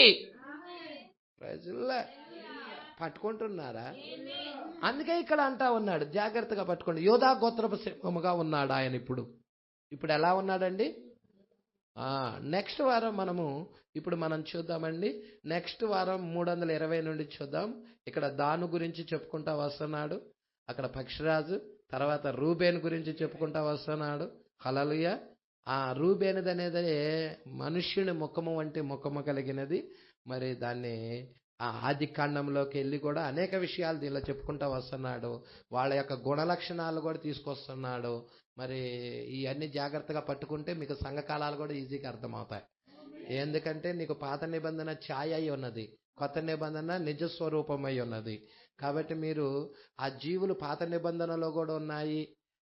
పట్టుకుంటున్నారా? అందుకే ఇక్కడ అంటా ఉన్నాడు, జాగ్రత్తగా పట్టుకోండి. యోధా గోత్రపు సింహముగా ఉన్నాడు ఆయన. ఇప్పుడు ఎలా ఉన్నాడండి? నెక్స్ట్ వారం మనం చూద్దామండి. నెక్స్ట్ వారం 320 నుండి చూద్దాం. ఇక్కడ దాను గురించి చెప్పుకుంటా వస్తున్నాడు. అక్కడ పక్షిరాజు. తర్వాత రూబేన్ గురించి చెప్పుకుంటా వస్తున్నాడు. హల్లెలూయా. ఆ రూబేనుది అనేది మనుష్యుని ముఖము వంటి ముఖము కలిగినది. మరి దాన్ని ఆది కాండంలోకి వెళ్ళి కూడా అనేక విషయాలు దీనిలో చెప్పుకుంటా వస్తున్నాడు. వాళ్ళ యొక్క గుణ లక్షణాలు కూడా తీసుకొస్తున్నాడు. మరి ఇవన్నీ జాగ్రత్తగా పట్టుకుంటే మీకు సంఘకాలాలు కూడా ఈజీగా అర్థమవుతాయి. ఎందుకంటే నీకు పాత నిబంధన ఛాయ అయి ఉన్నది, కొత్త నిబంధన నిజ స్వరూపమై ఉన్నది. కాబట్టి మీరు ఆ జీవులు పాత నిబంధనలో కూడా ఉన్నాయి.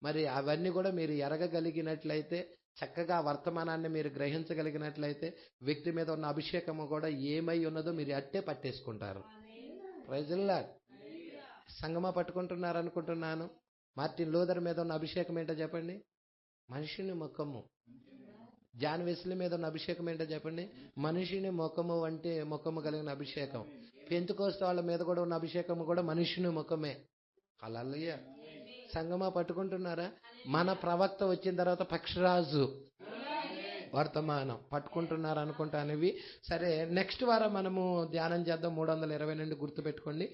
మరి అవన్నీ కూడా మీరు ఎరగగలిగినట్లయితే, చక్కగా వర్తమానాన్ని మీరు గ్రహించగలిగినట్లయితే, వ్యక్తి మీద ఉన్న అభిషేకము కూడా ఏమై ఉన్నదో మీరు అట్టే పట్టేసుకుంటారు. Praise the lord. సంగమా పట్టుకుంటున్నారు అనుకుంటున్నాను. మార్టిన్ లూథర్ మీద ఉన్న అభిషేకం ఏంటో చెప్పండి? మనిషిని ముఖము. జాన్ వెస్లీ మీద ఉన్న అభిషేకం ఏంటో చెప్పండి? మనిషిని ముఖము వంటి ముఖము కలిగిన అభిషేకం. పెంతెకోస్తు వాళ్ళ మీద కూడా ఉన్న అభిషేకము కూడా మనిషిని ముఖమే. హల్లెలూయా. సంగమా పట్టుకుంటున్నారా? మన ప్రవక్త వచ్చిన తర్వాత పక్షిరాజు వర్తమానం పట్టుకుంటున్నారు అనుకుంటానివి. సరే, నెక్స్ట్ వారం మనము ధ్యానం చేద్దాం. 320 నుండి గుర్తుపెట్టుకోండి.